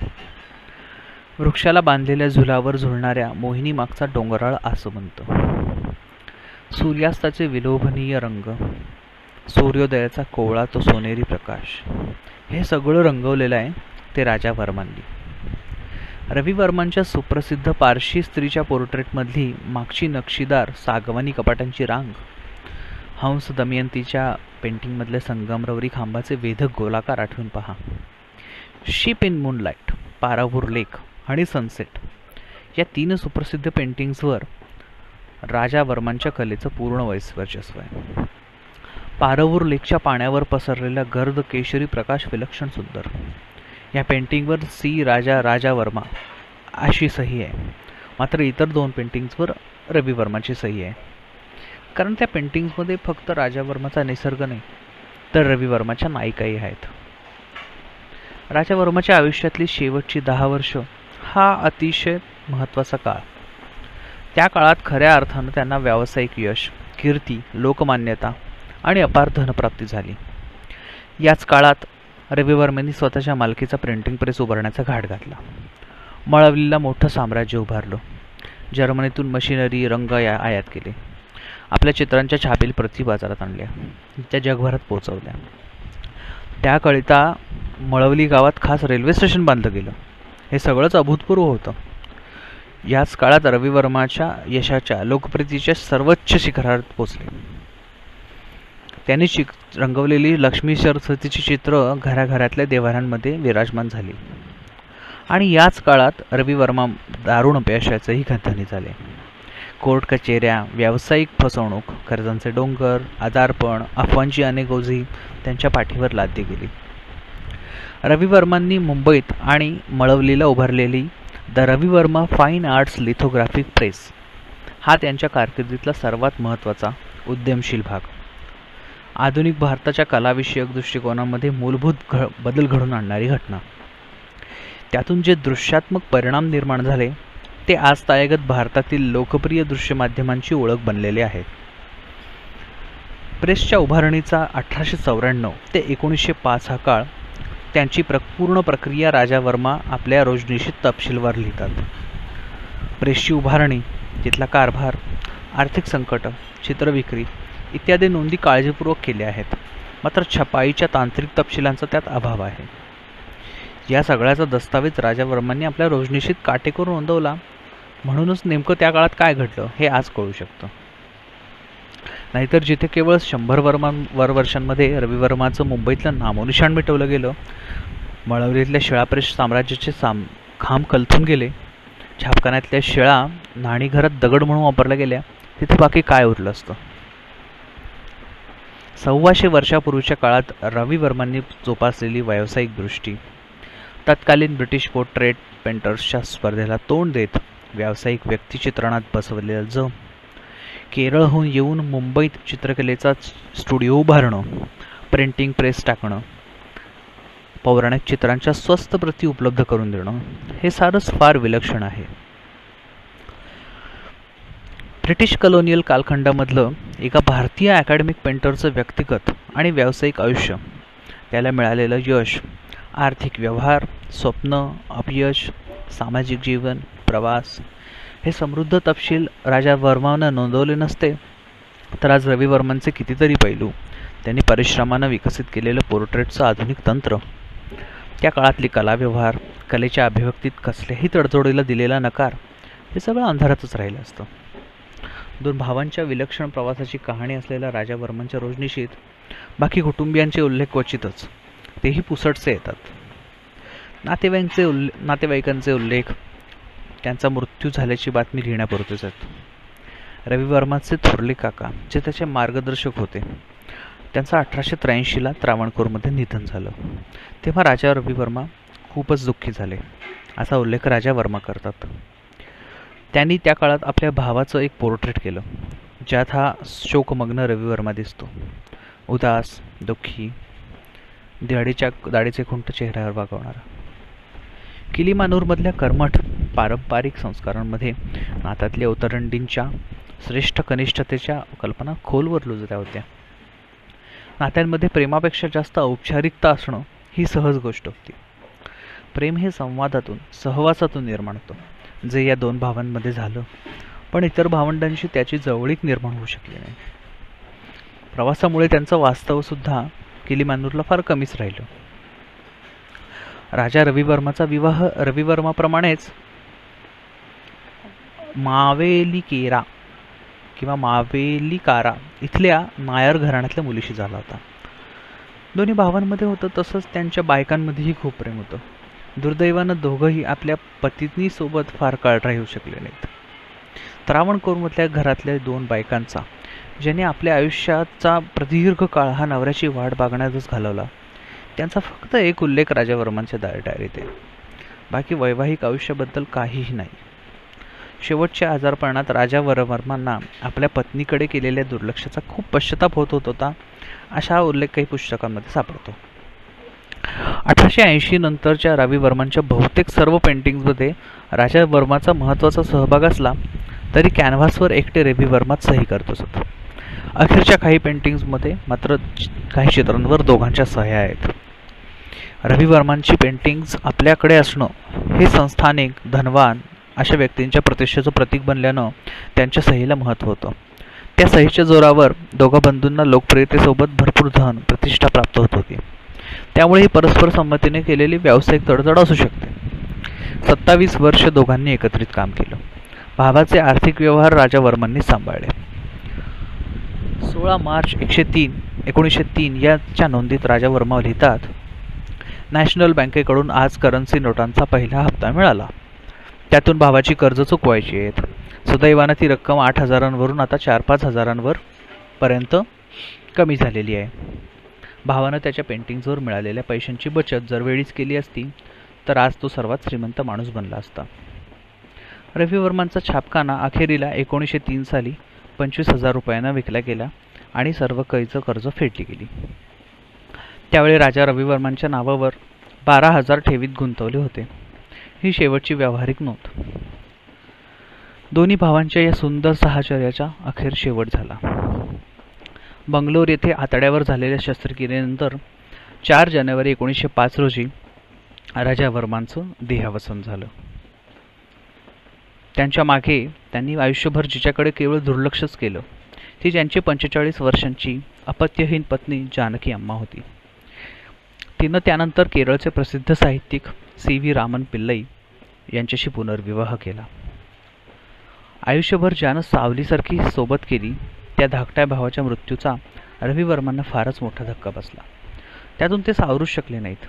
वृक्षाला बांधलेल्या झुलावर झुलणाऱ्या मोहिनी मागचा डोंगराळ आसमंत, सूर्यास्ताचे विलोभनीय रंग, सूर्योदयाचा कोवळा तो सोनेरी प्रकाश, हे सगळं रंगवलेलं आहे ते राजा वर्मांनी. रवी वर्मांच्या सुप्रसिद्ध पारशी स्त्रीच्या पोर्ट्रेटमधली मागची नक्षीदार सागवानी कपाटांची रांग, हंस दमयंतीच्या पेंटिंगमधल्या संगमरवरी खांबाचे वेधक गोलाकार आठवून पहा. शिप इन मूनलाईट, पारावूर लेक आणि सनसेट या 3 सुप्रसिद्ध पेंटिंग्सवर राजा वर्मांच्या कलेचं पूर्ण वर्चस्व आहे. पारावूर लेकच्या पाण्यावर पसरलेला गर्द केशरी प्रकाश विलक्षण सुंदर. या पेंटिंगवर राजा वर्मा अशी सही आहे. मात्र इतर 2 पेंटिंग्सवर रवी वर्माची सही आहे. कारण त्या पेंटिंग्समध्ये फक्त राजा वर्माचा निसर्ग नाही तर रवी वर्माच्या नायिकाही आहेत. राजा वर्माच्या आयुष्यातली शेवटची 10 वर्ष हा अतिशय महत्त्वाचा काळ. त्या काळात खऱ्या अर्थानं त्यांना व्यावसायिक यश, कीर्ती, लोकमान्यता आणि अपार धनप्राप्ती झाली. याच काळात रवी वर्मांनी स्वतःच्या मालकीचा प्रिंटिंग प्रेस उभारण्याचा घाट घातला. मळवलीला मोठं साम्राज्य उभारलं. जर्मनीतून मशिनरी, रंग आयात केले. आपल्या चित्रांच्या छापील प्रती बाजारात आणल्या, त्या जगभरात पोहोचवल्या. त्याकरिता मळवली गावात खास रेल्वे स्टेशन बांधलं गेलं. हे सगळंच अभूतपूर्व होतं. याच काळात रवी वर्माच्या यशाच्या, लोकप्रियतेच्या सर्वोच्च शिखरावर पोचले. त्यांनी रंगवलेली लक्ष्मी सरस्वतीची चित्र घराघरातल्या देवाऱ्यांमध्ये विराजमान झाली. आणि याच काळात रवी वर्मा दारुण अपयशाचेही धनी झाले. कोर्ट कचेऱ्या, व्यावसायिक फसवणूक, कर्जांचे डोंगर, आजारपण, अफवांची अनेक ओझी त्यांच्या पाठीवर लादली गेली. रवी वर्मांनी मुंबईत आणि मळवलीला उभारलेली the Ravi Varma fine arts lithographic press हा त्यांच्या कारकिर्दीतला सर्वात महत्त्वाचा उद्यमशील भाग. आधुनिक भारताच्या कलाविषयक दृष्टिकोनामध्ये मूलभूत बदल घडून आणणारी घटना. त्यातून जे दृश्यात्मक परिणाम निर्माण झाले ते आज तायगत भारतातील लोकप्रिय दृश्य माध्यमांची ओळख बनलेले आहेत. प्रेसच्या उभारणीचा 1894 ते 1905 हा काळ, त्यांची पूर्ण प्रक्रिया राजा वर्मा आपल्या रोजनिशीत तपशीलवार लिहितात. प्रेसची उभारणी, तिथला कारभार, आर्थिक संकट, चित्रविक्री इत्यादी नोंदी काळजीपूर्वक केल्या आहेत. मात्र छपाईच्या तांत्रिक तपशिलांचा त्यात अभाव आहे. या सगळ्याचा दस्तावेज राजा वर्मांनी आपल्या रोजनिशीत काटेकोर नोंदवला. म्हणूनच नेमकं त्या काळात काय घडलं हे आज कळू शकतं. नाहीतर जिथे केवळ 100 वर्षांमध्ये रवी वर्माचं मुंबईतलं नामोनिशाण मिटवलं गेलं, मळवलीतल्या शिळाप्रेस साम्राज्याचे खांब कलथून गेले, छापखान्यातल्या शिळा न्हाणीघरात दगड म्हणून वापरल्या गेल्या, तिथे बाकी काय उरलं असतं. 125 वर्षापूर्वीच्या काळात रवी वर्मांनी जोपासलेली व्यावसायिक दृष्टी, तत्कालीन ब्रिटिश पोर्ट्रेट पेंटर्सच्या स्पर्धेला तोंड देत व्यावसायिक व्यक्तिचित्रणात बसवलेलं जम, केरळहून येऊन मुंबईत चित्रकलेचा स्टुडिओ उभारणं, प्रिंटिंग प्रेस टाकणं, पौराणिक चित्रांच्या स्वस्त प्रती उपलब्ध करून देणं, हे सारंच फार विलक्षण आहे. ब्रिटिश कलोनियल कालखंडामधलं एका भारतीय अकॅडमिक पेंटरचं व्यक्तिगत आणि व्यावसायिक आयुष्य, त्याला मिळालेलं यश, आर्थिक व्यवहार, स्वप्न, अपयश, सामाजिक जीवन, प्रवास, हे समृद्ध तपशील राजा वर्मानं नोंदवले नसते तर आज रवी वर्मांचे कितीतरी पैलू, त्यांनी परिश्रमानं विकसित केलेलं पोर्ट्रेटचं आधुनिक तंत्र, त्या काळातली कला व्यवहार, कलेच्या अभिव्यक्तीत कसल्याही तडजोडीला दिलेला नकार हे सगळं अंधारातच राहिलं असतं. दोन भावांच्या विलक्षण प्रवासाची कहाणी असलेल्या राजा वर्मांच्या रोजनिशीत बाकी कुटुंबियांचे उल्लेख क्वचितच, तेही पुसटसे येतात. नातेवाईकांचे उल्लेख त्यांचा मृत्यू झाल्याची बातमी लिहिण्यापुरतेच आहेत. रवी वर्माचे थोरले काका जे त्याचे मार्गदर्शक होते, त्यांचं 1883ला त्रावणकोरमध्ये निधन झालं. तेव्हा राजा रवी वर्मा खूपच दुःखी झाले, असा उल्लेख राजा वर्मा करतात. त्यांनी त्या काळात आपल्या भावाचं एक पोर्ट्रेट केलं, ज्यात हा शोकमग्न रवी वर्मा दिसतो, उदास, दुःखी, दाढीचे खुंट चेहऱ्यावर वागवणारा. किलीमानूरमधल्या कर्मठ पारंपरिक संस्कारांमध्ये नात्यातल्या उतरंडींच्या श्रेष्ठ कनिष्ठतेच्या कल्पना खोलवर रुजल्या होत्या. नात्यांमध्ये प्रेमापेक्षा जास्त औपचारिकता असणं ही सहज गोष्ट होती. प्रेम हे संवादातून, सहवासातून निर्माण होतं, जे या दोन भावांमध्ये झालं, पण इतर भावंडांशी त्याची जवळीक निर्माण होऊ शकली नाही. प्रवासामुळे त्यांचं वास्तवसुद्धा किलीमानूरला फार कमीच राहिलं. राजा रवी वर्माचा विवाह रवी वर्माप्रमाणेच मावेलिकेरा किंवा मावेलिकारा इथल्या नायर घराण्यातल्या मुलीशी झाला होता. दोन्ही भावांमध्ये होतं तसंच त्यांच्या बायकांमध्येही खूप प्रेम होतं. दुर्दैवानं दोघंही आपल्या पत्नीसोबत फार काळ राहू शकले नाहीत. त्रावणकोरमधल्या घरातल्या दोन बायकांचा, ज्याने आपल्या आयुष्याचा प्रदीर्घ काळ हा नवऱ्याची वाट बघण्यातच घालवला, त्यांचा फक्त एक उल्लेख राजा वर्मांच्या डायरीत आहे. बाकी वैवाहिक आयुष्याबद्दल काहीही नाही. शेवटच्या आजारपणात राजा वर्मांना आपल्या पत्नीकडे केलेल्या दुर्लक्षाचा खूप पश्चाताप होत होता, असा उल्लेख काही पुस्तकांमध्ये सापडतो. 1880 नंतरच्या रवी वर्मांच्या बहुतेक सर्व पेंटिंग्समध्ये राजा वर्माचा महत्त्वाचा सहभाग असला तरी कॅनव्हासवर एकटे रवी वर्माच सही करत असत. अखेरच्या काही पेंटिंग्समध्ये मात्र काही चित्रांवर दोघांच्या सह्या आहेत. रवी वर्मांची पेंटिंग्स आपल्याकडे असणं हे संस्थानिक, धनवान अशा व्यक्तींच्या प्रतिष्ठेचं प्रतीक बनल्यानं त्यांच्या सहीला महत्त्व होतं. त्या सहीच्या जोरावर दोघा बंधूंना लोकप्रियतेसोबत भरपूर धन, प्रतिष्ठा प्राप्त होत होती. त्यामुळे ही परस्पर संमतीने केलेली व्यावसायिक तडजोड असू शकते. 27 वर्ष दोघांनी एकत्रित काम केलं. भावाचे आर्थिक व्यवहार राजा वर्मांनी सांभाळले. 16 मार्च 1903 याच्या नोंदीत राजा वर्मा लिहितात, नॅशनल बँकेकडून आज करन्सी नोटांचा पहिला हप्ता मिळाला. त्यातून भावाची कर्ज चुकवायची आहेत. सुदैवानं ती रक्कम 8,000वरून आता 4-5,000 पर्यंत कमी झालेली आहे. भावानं त्याच्या पेंटिंग्सवर मिळालेल्या पैशांची बचत जर वेळीच केली असती तर आज तो सर्वात श्रीमंत माणूस बनला असता. रवी वर्मांचा छापखाना अखेरीला 1903 साली 25,000 रुपयांना विकला गेला आणि सर्व कर्ज फेडली गेली. त्यावेळी राजा रवी वर्मांच्या नावावर 12,000 ठेवीत गुंतवले होते. ही शेवटची व्यावहारिक नोंद. दोन्ही भावांच्या या सुंदर साहचर्याचा अखेर शेवट झाला. बंगलोर येथे आतड्यावर झालेल्या शस्त्रक्रियेनंतर 4 जानेवारी 1905 रोजी राजा वर्मांचं देहावसन झालं. त्यांच्या मागे त्यांनी आयुष्यभर जिच्याकडे केवळ दुर्लक्षच केलं ती त्यांची 45 वर्षांची अपत्यहीन पत्नी जानकी अम्मा होती. तिनं त्यानंतर केरळचे प्रसिद्ध साहित्यिक C.V. रामन पिल्लई यांच्याशी पुनर्विवाह केला. आयुष्यभर ज्यानं सावलीसारखी सोबत केली त्या धाकट्या भावाच्या मृत्यूचा रवी वर्मांना फारच मोठा धक्का बसला. त्यातून ते सावरूच शकले नाहीत.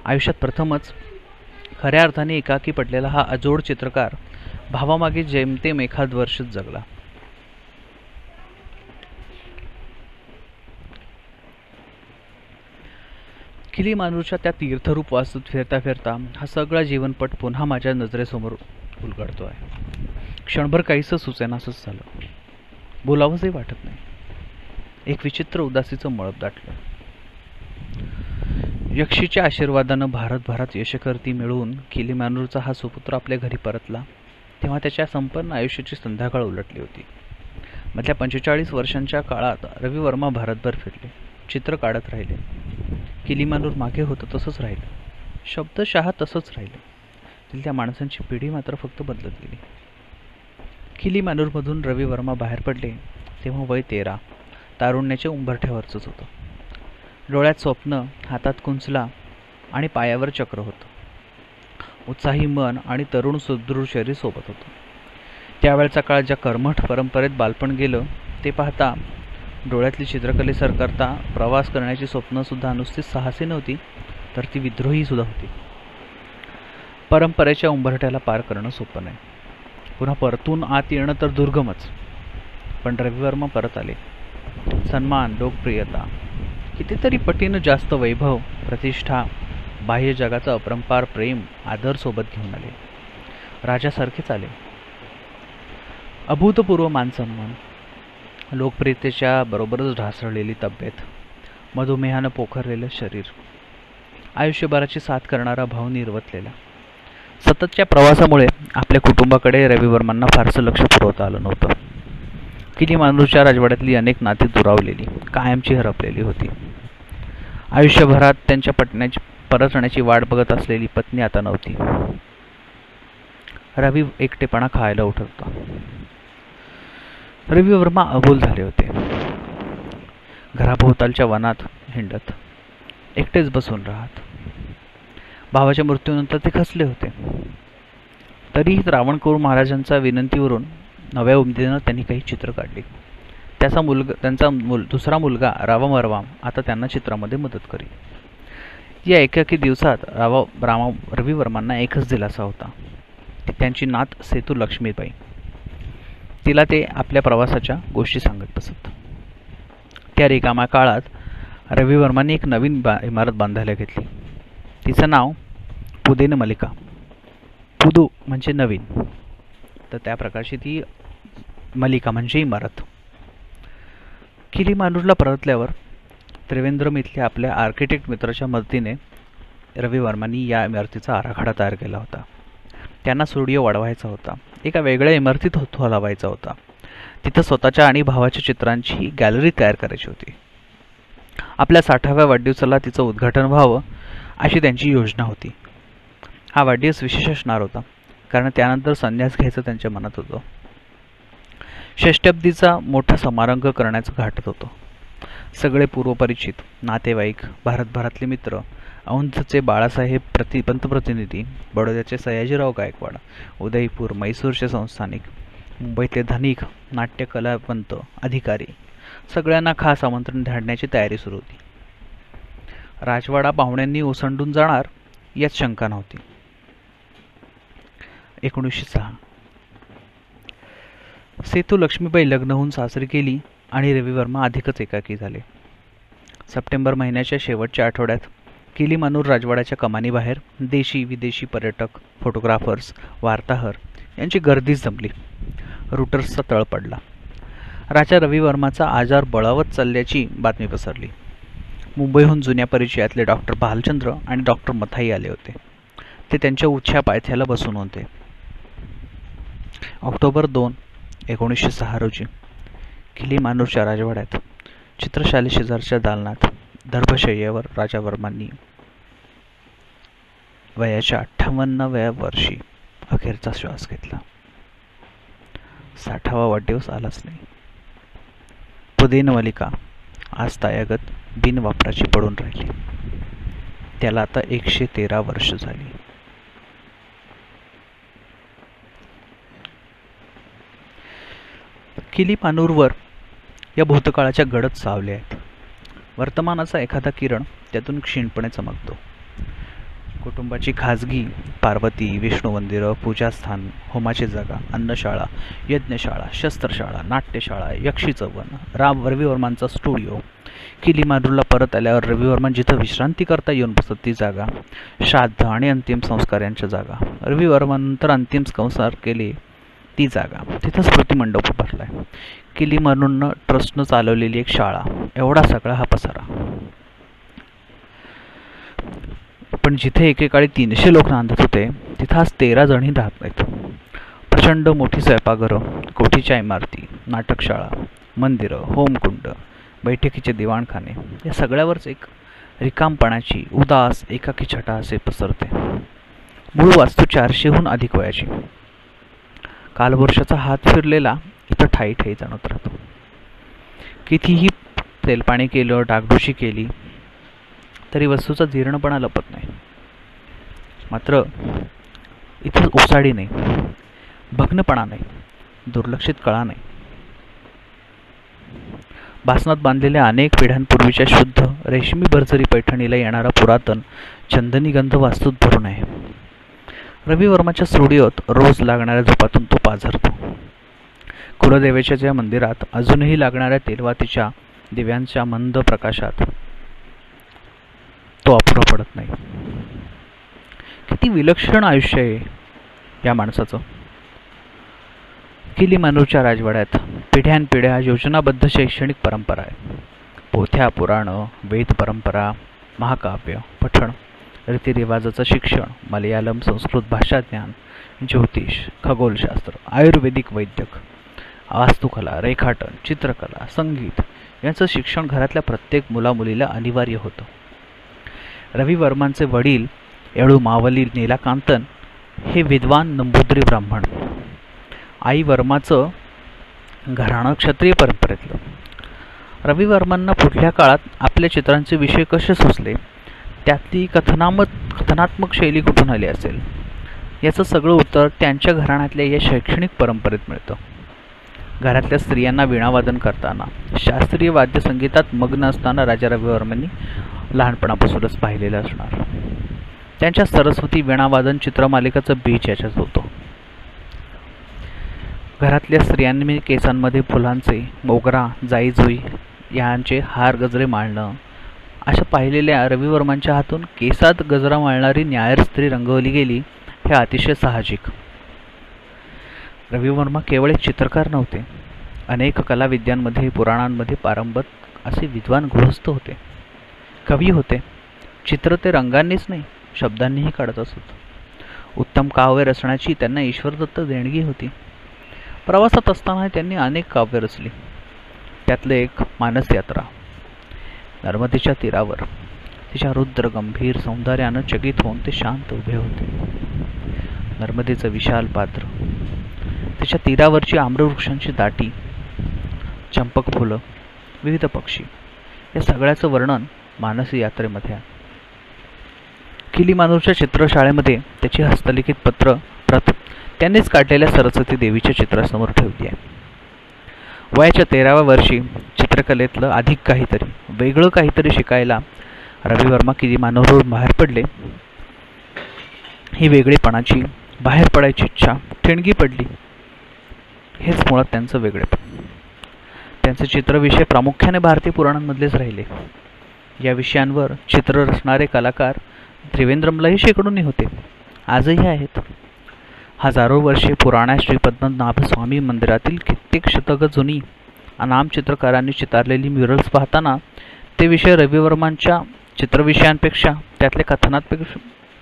आयुष्यात प्रथमच खऱ्या अर्थाने एकाकी पडलेला हा अजोड चित्रकार भावामागे जेमतेम एखाद वर्षच जगला. किलीमानूरच्या त्या तीर्थरूप वास्तूत फिरता फिरता हा सगळा जीवनपट पुन्हा माझ्या नजरेसमोर उलगडतो आहे. क्षणभर काहीसं सुचेनासंच झालं. बोलावंसही वाटत नाही. एक विचित्र उदासीचं मळप दाटलं. यक्षीच्या आशीर्वादानं भारतभरात यशकीर्ती मिळवून किलीमानूरचा हा सुपुत्र आपल्या घरी परतला तेव्हा त्याच्या संपन्न आयुष्याची संध्याकाळ उलटली होती. मधल्या 45 वर्षांच्या काळात रवी वर्मा भारतभर फिरले, चित्र काढत राहिले. किलीमानूर मागे होतं तसंच राहिलं, शब्दशः तसंच राहिलं. तिथल्या माणसांची पिढी मात्र फक्त बदलत गेली. किलीमानूरमधून रवी वर्मा बाहेर पडले तेव्हा वय 13, तारुण्याच्या उंबरठ्यावरचंच होतं. डोळ्यात स्वप्न, हातात कुंचला आणि पायावर चक्र होतं. उत्साही मन आणि तरुण सुदृढ शरीर सोबत होतं. त्यावेळचा काळ ज्या कर्मठ परंपरेत बालपण गेलं ते पाहता डोळ्यातली चित्रकलेसर करता प्रवास करण्याची स्वप्नसुद्धा नुसतीच साहसी नव्हती, तर ती विद्रोहीसुद्धा होती. परंपरेच्या उंबरठ्याला पार करणं सोपं नाही. पुन्हा परतून आत येणं तर दुर्गमच. पण रवी वर्मा परत आले. सन्मान, लोकप्रियता, कितीतरी पटीनं जास्त वैभव, प्रतिष्ठा, बाह्य जगाचं अपरंपार प्रेम, आदर सोबत घेऊन आले. राजासारखेच आले. अभूतपूर्व मानसन्मान, लोकप्रियतेच्या बरोबरच ढासळलेली तब्येत, मधुमेहानं पोखरलेलं शरीर, आयुष्यभराची साथ करणारा भाव निर्वतलेला. सततच्या प्रवासामुळे आपल्या कुटुंबाकडे रवी वर्मांना फारसं लक्ष पुरवता आलं नव्हतं. किलीमानूरच्या राजवाड्यातली अनेक नाती दुरावलेली, कायमची हरपलेली होती. आयुष्यभरात त्यांच्या परतण्याची वाट बघत असलेली पत्नी आता नव्हती. रवी एकटेपणा खायला उठत होता. रवी वर्मा अबोल झाले होते. घराभोवतालच्या वनात हिंडत, एकटेच बसून राहत. भावाच्या मृत्यूनंतर ते खचले होते. तरीही रावणकोर महाराजांच्या विनंतीवरून नव्या उमेदीनं त्यांनी काही चित्र काढली. त्यांचा दुसरा मुलगा रावमरवाम आता त्यांना चित्रामध्ये मदत करी. या एकाकी दिवसात रवी वर्मांना एकच दिलासा होता. त्यांची नात सेतू लक्ष्मीबाई. तिला ते आपल्या प्रवासाच्या गोष्टी सांगत बसत. त्या रिकाम्या काळात रवी वर्मांनी एक नवीन इमारत बांधायला घेतली. तिचं नाव पुदेन मलिका. पुदू म्हणजे नवीन, तर त्या प्रकारची ती मलिका म्हणजे इमारत. किलीमानूरला परतल्यावर त्रिवेंद्रम इथल्या आपल्या आर्किटेक्ट मित्राच्या मदतीने रवी वर्मांनी या इमारतीचा आराखडा तयार केला होता. त्यांना स्टुडिओ वाढवायचा होता. एका वेगळ्या इमारतीत हलवायचा होता. तिथं स्वतःच्या आणि भावाच्या चित्रांची गॅलरी तयार करायची होती. आपल्या 60व्या वाढदिवसाला तिचं उद्घाटन व्हावं अशी त्यांची योजना होती. हा वाढदिवस विशेष असणार होता, कारण त्यानंतर संन्यास घ्यायचं त्यांच्या मनात होतं. षष्टब्दीचा मोठा समारंभ करण्याचं घाटत होतं. सगळे पूर्वपरिचित, नातेवाईक, भारतभरातले मित्र, औंधचे बाळासाहेब पंतप्रतिनिधी, बडोद्याचे सयाजीराव गायकवाड, उदयपूर, मैसूरचे संस्थानिक, मुंबईतले धनिक, नाट्यकलावंत, अधिकारी, सगळ्यांना खास आमंत्रण धाडण्याची तयारी सुरू होती. राजवाडा पाहुण्यांनी ओसंडून जाणार यात शंका नव्हती. 1906 सेतू लक्ष्मीबाई लग्न होऊन सासरी गेली आणि रवी वर्मा अधिकच एकाकी झाले. सप्टेंबर महिन्याच्या शेवटच्या आठवड्यात किलीमानूर राजवाड्याच्या कमानीबाहेर देशी विदेशी पर्यटक, फोटोग्राफर्स, वार्ताहर यांची गर्दीच जमली. रूटर्सचा तळ पडला. राजा रवी वर्माचा आजार बळावत चालल्याची बातमी पसरली. मुंबईहून जुन्या परिचयातले डॉक्टर भालचंद्र आणि डॉक्टर मथाई आले होते. ते त्यांच्या उच्छ्या पायथ्याला बसून होते. ऑक्टोबर 2, 1906 रोजी किलीमानूरच्या राजवाड्यात चित्रशाले शेजारच्या दालनात दर्भशय्येवर राजा वर्मांनी वयाच्या 58व्या वर्षी अखेरचा श्वास घेतला. 60वा वाढदिवस आलाच नाही. पुदेन मलिका आज तायागत बिनवापराची पडून राहिली. त्याला आता 113 वर्ष झाली. किलीमानूरवर या भूतकाळाच्या गडद सावल्या आहेत. वर्तमानाचा एखादा किरण त्यातून क्षीणपणे चमकतो. कुटुंबाची खाजगी, पार्वती, विष्णू मंदिरं, पूजास्थान, होमाची जागा, अन्नशाळा, यज्ञशाळा, शस्त्रशाळा, नाट्यशाळा, यक्षीचं वन, रवी वर्मांचा स्टुडिओ, किलीमानूरला परत आल्यावर रवी वर्मान जिथं विश्रांती करता येऊन बसत ती जागा, श्राद्ध आणि अंतिम संस्कार यांच्या जागा, रवी वर्मानंतर अंतिम संस्कार केले ती जागा, तिथं स्मृतिमंडप उभारला आहे. किलीमानूरनं ट्रस्टनं चालवलेली एक शाळा, एवढा सगळा हा पसारा. पण जिथे एकेकाळी 300 लोक नांदत होते तिथं आज 13 जणही राहत नाहीत. प्रचंड मोठी स्वयंपाकघरं, कोठीच्या इमारती, नाटकशाळा, मंदिरं, होमकुंड, बैठकीचे दिवाणखाने या सगळ्यावरच एक रिकामपणाची, उदास, एकाकी छटा असे पसरते. मूळ वास्तू 400हून अधिक वयाची. कालवर्षाचा हात फिरलेला इथं ठाई ठाई जाणवत राहतो. कितीही तेलपाणी केलं, डागडुशी केली तरी वस्तूचा जीर्णपणा लपत नाही. मात्र इथे ओसाडी नाही, भग्नपणा नाही, दुर्लक्षित कळा नाही. बासनात बांधलेल्या अनेक पिढ्यांपूर्वीच्या शुद्ध रेशमी भरजरी पैठणीला येणारा पुरातन चंदनी गंध वास्तूत भरून आहे. रवी वर्माच्या स्टुडिओत रोज लागणाऱ्या झोपातून तो पाझरतो. कुलदेवेच्या ज्या मंदिरात अजूनही लागणाऱ्या तेलवातीच्या दिव्यांच्या मंद प्रकाशात तो अपुरा पडत नाही. किती विलक्षण आयुष्य आहे या माणसाचं. किलीमानूरच्या राजवाड्यात पिढ्यानपिढ्या योजनाबद्ध शैक्षणिक परंपरा आहे. पोथ्या, पुराणं, वेद परंपरा, महाकाव्य, पठण, रीतिरिवाजाचं शिक्षण, मलयाळम संस्कृत भाषाज्ञान, ज्योतिष, खगोलशास्त्र, आयुर्वेदिक वैद्यक, वास्तुकला, रेखाटन, चित्रकला, संगीत यांचं शिक्षण घरातल्या प्रत्येक मुलामुलीला अनिवार्य होतं. रवी वर्मांचे वडील येळू मावली नीलाकांतन हे विद्वान नंबूद्री ब्राह्मण. आई वर्माचं घराणं क्षत्रिय परंपरेतलं. रवी वर्मांना पुढल्या काळात आपल्या चित्रांचे विषय कसे सुचले, त्यातली कथनात्मक शैली कुठून आली असेल, याचं सगळं उत्तर त्यांच्या घराण्यातल्या या शैक्षणिक परंपरेत मिळतं. घरातल्या स्त्रियांना वीणावादन करताना, शास्त्रीय वाद्यसंगीतात मग्न असताना राजा रवी वर्मांनी लहानपणापासूनच पाहिलेलं असणार. त्यांच्या सरस्वती वीणावादन चित्रमालिकाचं बीज याच्यात होतं. घरातल्या स्त्रियांनी केसांमध्ये फुलांचे, मोगरा, जाईजुई यांचे हार गजरे माळणं अशा पाहिलेल्या रवी वर्मांच्या हातून केसात गजरा माळणारी न्यायर स्त्री रंगवली गेली हे अतिशय साहजिक. रवी वर्मा केवळ एक चित्रकार नव्हते. अनेक कलाविद्यांमध्ये, पुराणांमध्ये पारंगत असे विद्वान गृहस्थ होते, कवी होते. चित्र ते रंगांनीच नाही, शब्दांनीही काढत असत. उत्तम काव्य रचण्याची त्यांना ईश्वरदत्त देणगी होती. प्रवासात असताना त्यांनी अनेक काव्य रचली. त्यातले एक मानस यात्रा. नर्मदेच्या तीरावर तिच्या रुद्र गंभीर सौंदर्यानं चकित होऊन ते शांत उभे होते. नर्मदेचं विशाल पात्र, तिच्या तीरावरची आम्रवृक्षांची दाटी, चंपक फुलं, विविध पक्षी या सगळ्याचं वर्णन मानसी यात्रेमध्ये आहे. किलीमानूरच्या चित्रशाळेमध्ये त्याची हस्तलिखित प्रत त्यांनीच काढलेल्या सरस्वती देवीच्या चित्रासमोर ठेवली आहे. वयाच्या 13व्या वर्षी चित्रकलेतलं अधिक काहीतरी, वेगळं काहीतरी शिकायला रवी वर्मा किलीमानूरवरून बाहेर पडले. ही वेगळेपणाची, बाहेर पडायची इच्छा ठिणगी पडली. हेच मुळात त्यांचं वेगळेपण. त्यांचे चित्रविषय प्रामुख्याने भारतीय पुराणांमधलेच राहिले. या विषयांवर चित्र रचणारे कलाकार त्रिवेंद्रमलाही शेकडोनी होते, आजही आहेत. हजारो वर्षे पुराण्या श्री पद्मनाभ स्वामी मंदिरातील कित्येक शतक जुनी अनाम चित्रकारांनी चितारलेली म्युरल्स पाहताना ते विषय रवी वर्मांच्या चित्रविषयांपेक्षा, त्यातल्या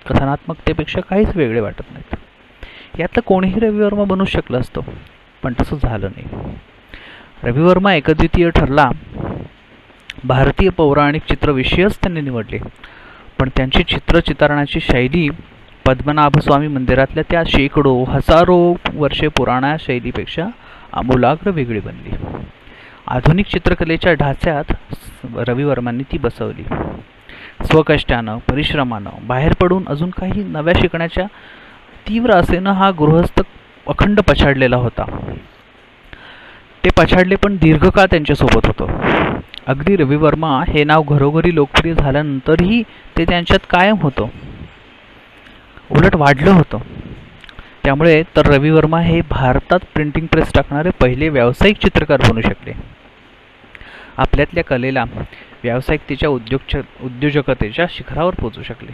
कथनात्मकतेपेक्षा काहीच वेगळे वाटत नाहीत. यातलं कोणीही रवी वर्मा बनू शकलं असतं, पण तसं झालं नाही. रवी वर्मा एकद्वितीय ठरला. भारतीय पौराणिक चित्रविषयच त्यांनी निवडले, पण त्यांची चित्र चितारण्याची शैली पद्मनाभस्वामी मंदिरातल्या त्या शेकडो हजारो वर्षे पुराण्या शैलीपेक्षा आमूलाग्र वेगळी बनली. आधुनिक चित्रकलेच्या ढाच्यात रवी वर्मांनी ती बसवली. स्वकष्टानं, परिश्रमानं बाहेर पडून अजून काही नव्या शिकण्याच्या तीव्र आसेनं हा गृहस्थ अखंड पछाडलेला होता. ते पछाडले, पण दीर्घकाळ त्यांच्यासोबत होतं. अगदी रवी वर्मा हे नाव घरोघरी लोकप्रिय झाल्यानंतरही ते त्यांच्यात कायम होतं, उलट वाढलं होतं. त्यामुळे तर रवी वर्मा हे भारतात प्रिंटिंग प्रेस टाकणारे पहिले व्यावसायिक चित्रकार बनू शकले. आपल्यातल्या कलेला व्यावसायिकतेच्या उद्योजकतेच्या शिखरावर पोहोचू शकले.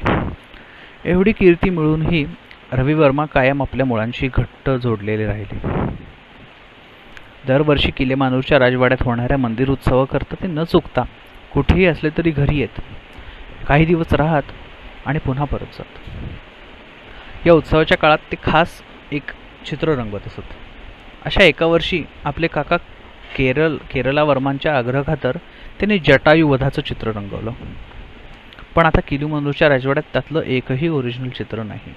एवढी कीर्ती मिळूनही रवी वर्मा कायम आपल्या मुळांशी घट्ट जोडलेले राहिले. दरवर्षी किलीमानूरच्या राजवाड्यात होणाऱ्या मंदिर उत्सवाकरता ते न चुकता कुठेही असले तरी घरी येत, काही दिवस राहत आणि पुन्हा परत जात. या उत्सवाच्या काळात ते खास एक चित्र रंगवत असत. अशा एका वर्षी आपले काका केरला वर्मांच्या आग्रहाखातर त्यांनी जटायू वधाचं चित्र रंगवलं. पण आता किलीमानूरच्या राजवाड्यात त्यातलं एकही ओरिजिनल चित्र नाही.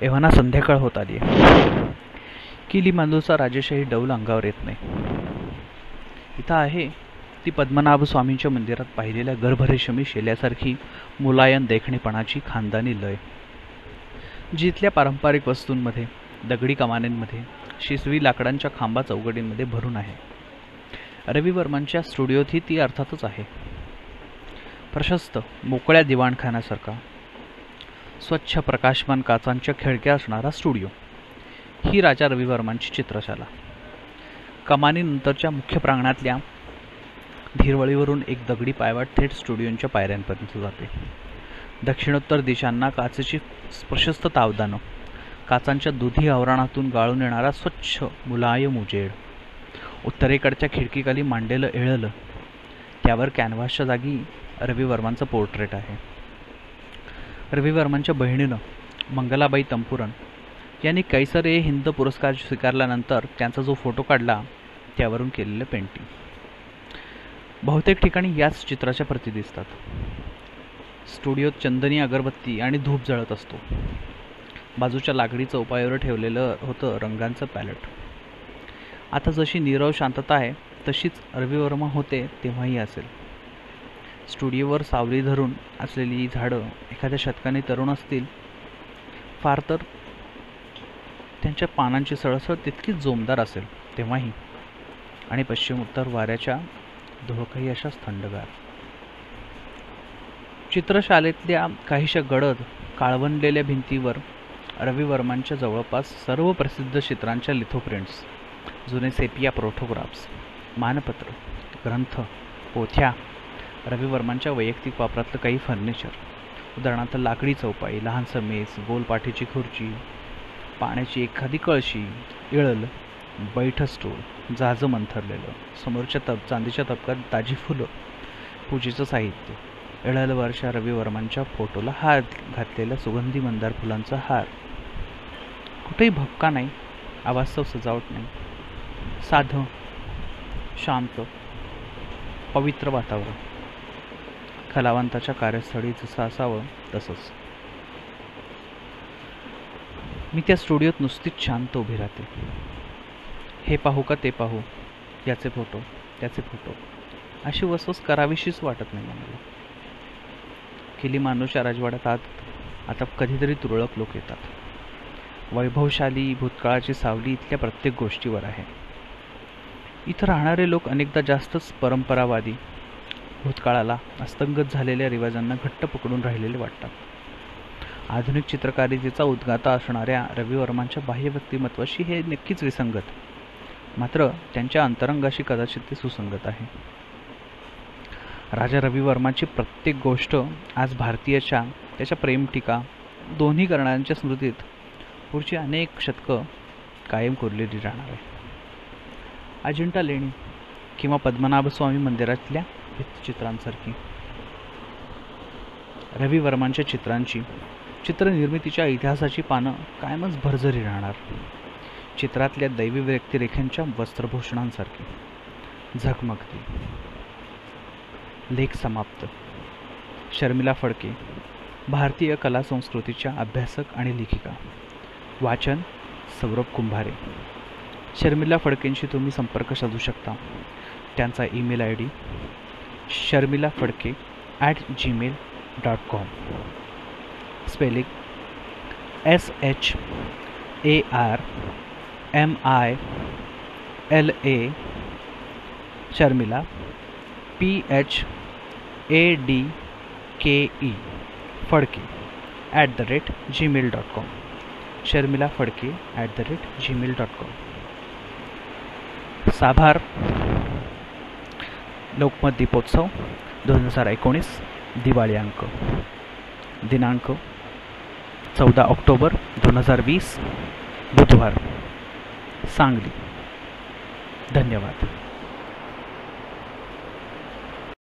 एव्हाना संध्याकाळ होत आली. किलीमानूरचा राजेशाही डौल अंगावर येत नाही. इथं आहे ती पद्मनाभ स्वामींच्या मंदिरात पाहिलेल्या गर्भरेशमी शेल्यासारखी मुलायम देखणेपणाची खानदानी लय, जी इथल्या पारंपरिक वस्तूंमध्ये, दगडी कमानींमध्ये, शिसवी लाकडांच्या खांबा चौकटींमध्ये भरून आहे. रवी वर्मांच्या स्टुडिओतही ती अर्थातच आहे. प्रशस्त मोकळ्या दिवाणखान्यासारखा, स्वच्छ प्रकाशमान काचांच्या खिडक्या असणारा स्टुडिओ ही राजा रवी वर्मांची चित्रशाला. कमानीनंतरच्या मुख्य प्रांगणातल्या धीरवळीवरून एक दगडी पायवाट थेट स्टुडिओच्या पायऱ्यांपर्यंत जाते. दक्षिणोत्तर दिशांना काचेची प्रशस्त तावदानं, काचांच्या दुधी आवरणातून गाळून येणारा स्वच्छ मुलायम उजेड. उत्तरेकडच्या खिडकीखाली मांडलेलं एळलं, त्यावर कॅनव्हासच्या जागी रवी वर्मांचं पोर्ट्रेट आहे. रवी वर्मांच्या बहिणीनं मंगलाबाई तंपुरन यांनी कैसर-ए-हिंद पुरस्कार स्वीकारल्यानंतर त्यांचा जो फोटो काढला त्यावरून केलेलं पेंटिंग. बहुतेक ठिकाणी याच चित्राच्या प्रती दिसतात. स्टुडिओत चंदनी अगरबत्ती आणि धूप जळत असतो. बाजूच्या लाकडी चौपाईवर ठेवलेलं होतं रंगांचं पॅलेट. आता जशी नीरव शांतता आहे तशीच रवी वर्मा होते तेव्हाही असेल. स्टुडिओवर सावली धरून असलेली झाडं एखाद्या शतकाने तरुण असतील, फार तर त्यांच्या पानांची सळसळ तितकीच जोमदार असेल तेव्हाही, आणि पश्चिम उत्तर वाऱ्याच्या धुळकाही अशाच थंडगार. चित्रशालेतल्या काहीशा गडद काळवंडलेल्या भिंतीवर रवी वर्मांच्या जवळपास सर्व प्रसिद्ध चित्रांच्या लिथोप्रिंट्स, जुने सेपिया फोटोग्राफ्स, मानपत्र, ग्रंथ, पोथ्या, रवी वर्मांच्या वैयक्तिक वापरातलं काही फर्निचर, उदाहरणार्थ लाकडी चौपाई, लहानसं मेज, गोलपाठीची खुर्ची, पाण्याची एखादी कळशी, इळल, बैठं स्टूल, जाजं मंथरलेलं, समोरच्या चांदीच्या तपकात ताजी फुलं, पूजेचं साहित्य, इळलवरच्या रवी वर्मांच्या फोटोला हार घातलेला सुगंधी मंदार फुलांचा हार. कुठेही भपका नाही, अवास्तव सजावट नाही, साधं, शांत, पवित्र वातावरण. कलावंताच्या कार्यस्थळी जसं असावं तसंच. मी त्या स्टुडिओत नुसतीच शांत उभी राहते. हे पाहू का ते पाहू, याचे फोटो, त्याचे फोटो, अशी वसवस करावीशीच वाटत नाही मला. किलीमानूच्या राजवाड्यात आता कधीतरी तुरळक लोक येतात. वैभवशाली भूतकाळाची सावली इथल्या प्रत्येक गोष्टीवर आहे. इथं राहणारे लोक अनेकदा जास्तच परंपरावादी, भूतकाळाला, अस्तंगत झालेल्या रिवाजांना घट्ट पकडून राहिलेले वाटतात. आधुनिक चित्रकारितेचा उद्गाता असणाऱ्या रवी वर्मांच्या बाह्य व्यक्तिमत्वाशी हे नक्कीच विसंगत, मात्र त्यांच्या अंतरंगाशी कदाचित ते सुसंगत आहे. राजा रवी वर्माची प्रत्येक गोष्ट आज भारतीयाच्या, त्याच्या प्रेमटीका दोन्ही करणाऱ्यांच्या स्मृतीत पुढची अनेक शतकं कायम कोरलेली राहणार आहे. अजिंठा लेणी किंवा पद्मनाभस्वामी मंदिरातल्या भित्तिचित्रांसारखी रवी वर्मांच्या चित्रांची, चित्रनिर्मितीच्या इतिहासाची पानं कायमच भरजरी राहणार. चित्रातल्या दैवी व्यक्तिरेखांच्या वस्त्रभूषणांसारखी झगमगती. लेख समाप्त. शर्मिला फडके, भारतीय कला संस्कृतीच्या अभ्यासक आणि लेखिका. वाचन सौरभ कुंभारे. शर्मिला फडकेंशी तुम्ही संपर्क साधू शकता. त्यांचा email ID sharmilafadke@gmail.com. Spelling SHARMILA Sharmila PHADKE Phadke @gmail.com. Sharmila Phadke @gmail.com. साभार लोकमत दीपोत्सव 2019 दिवाळी अंक. दिनांक 14 ऑक्टोबर 2020 बुधवार. सांगली. धन्यवाद.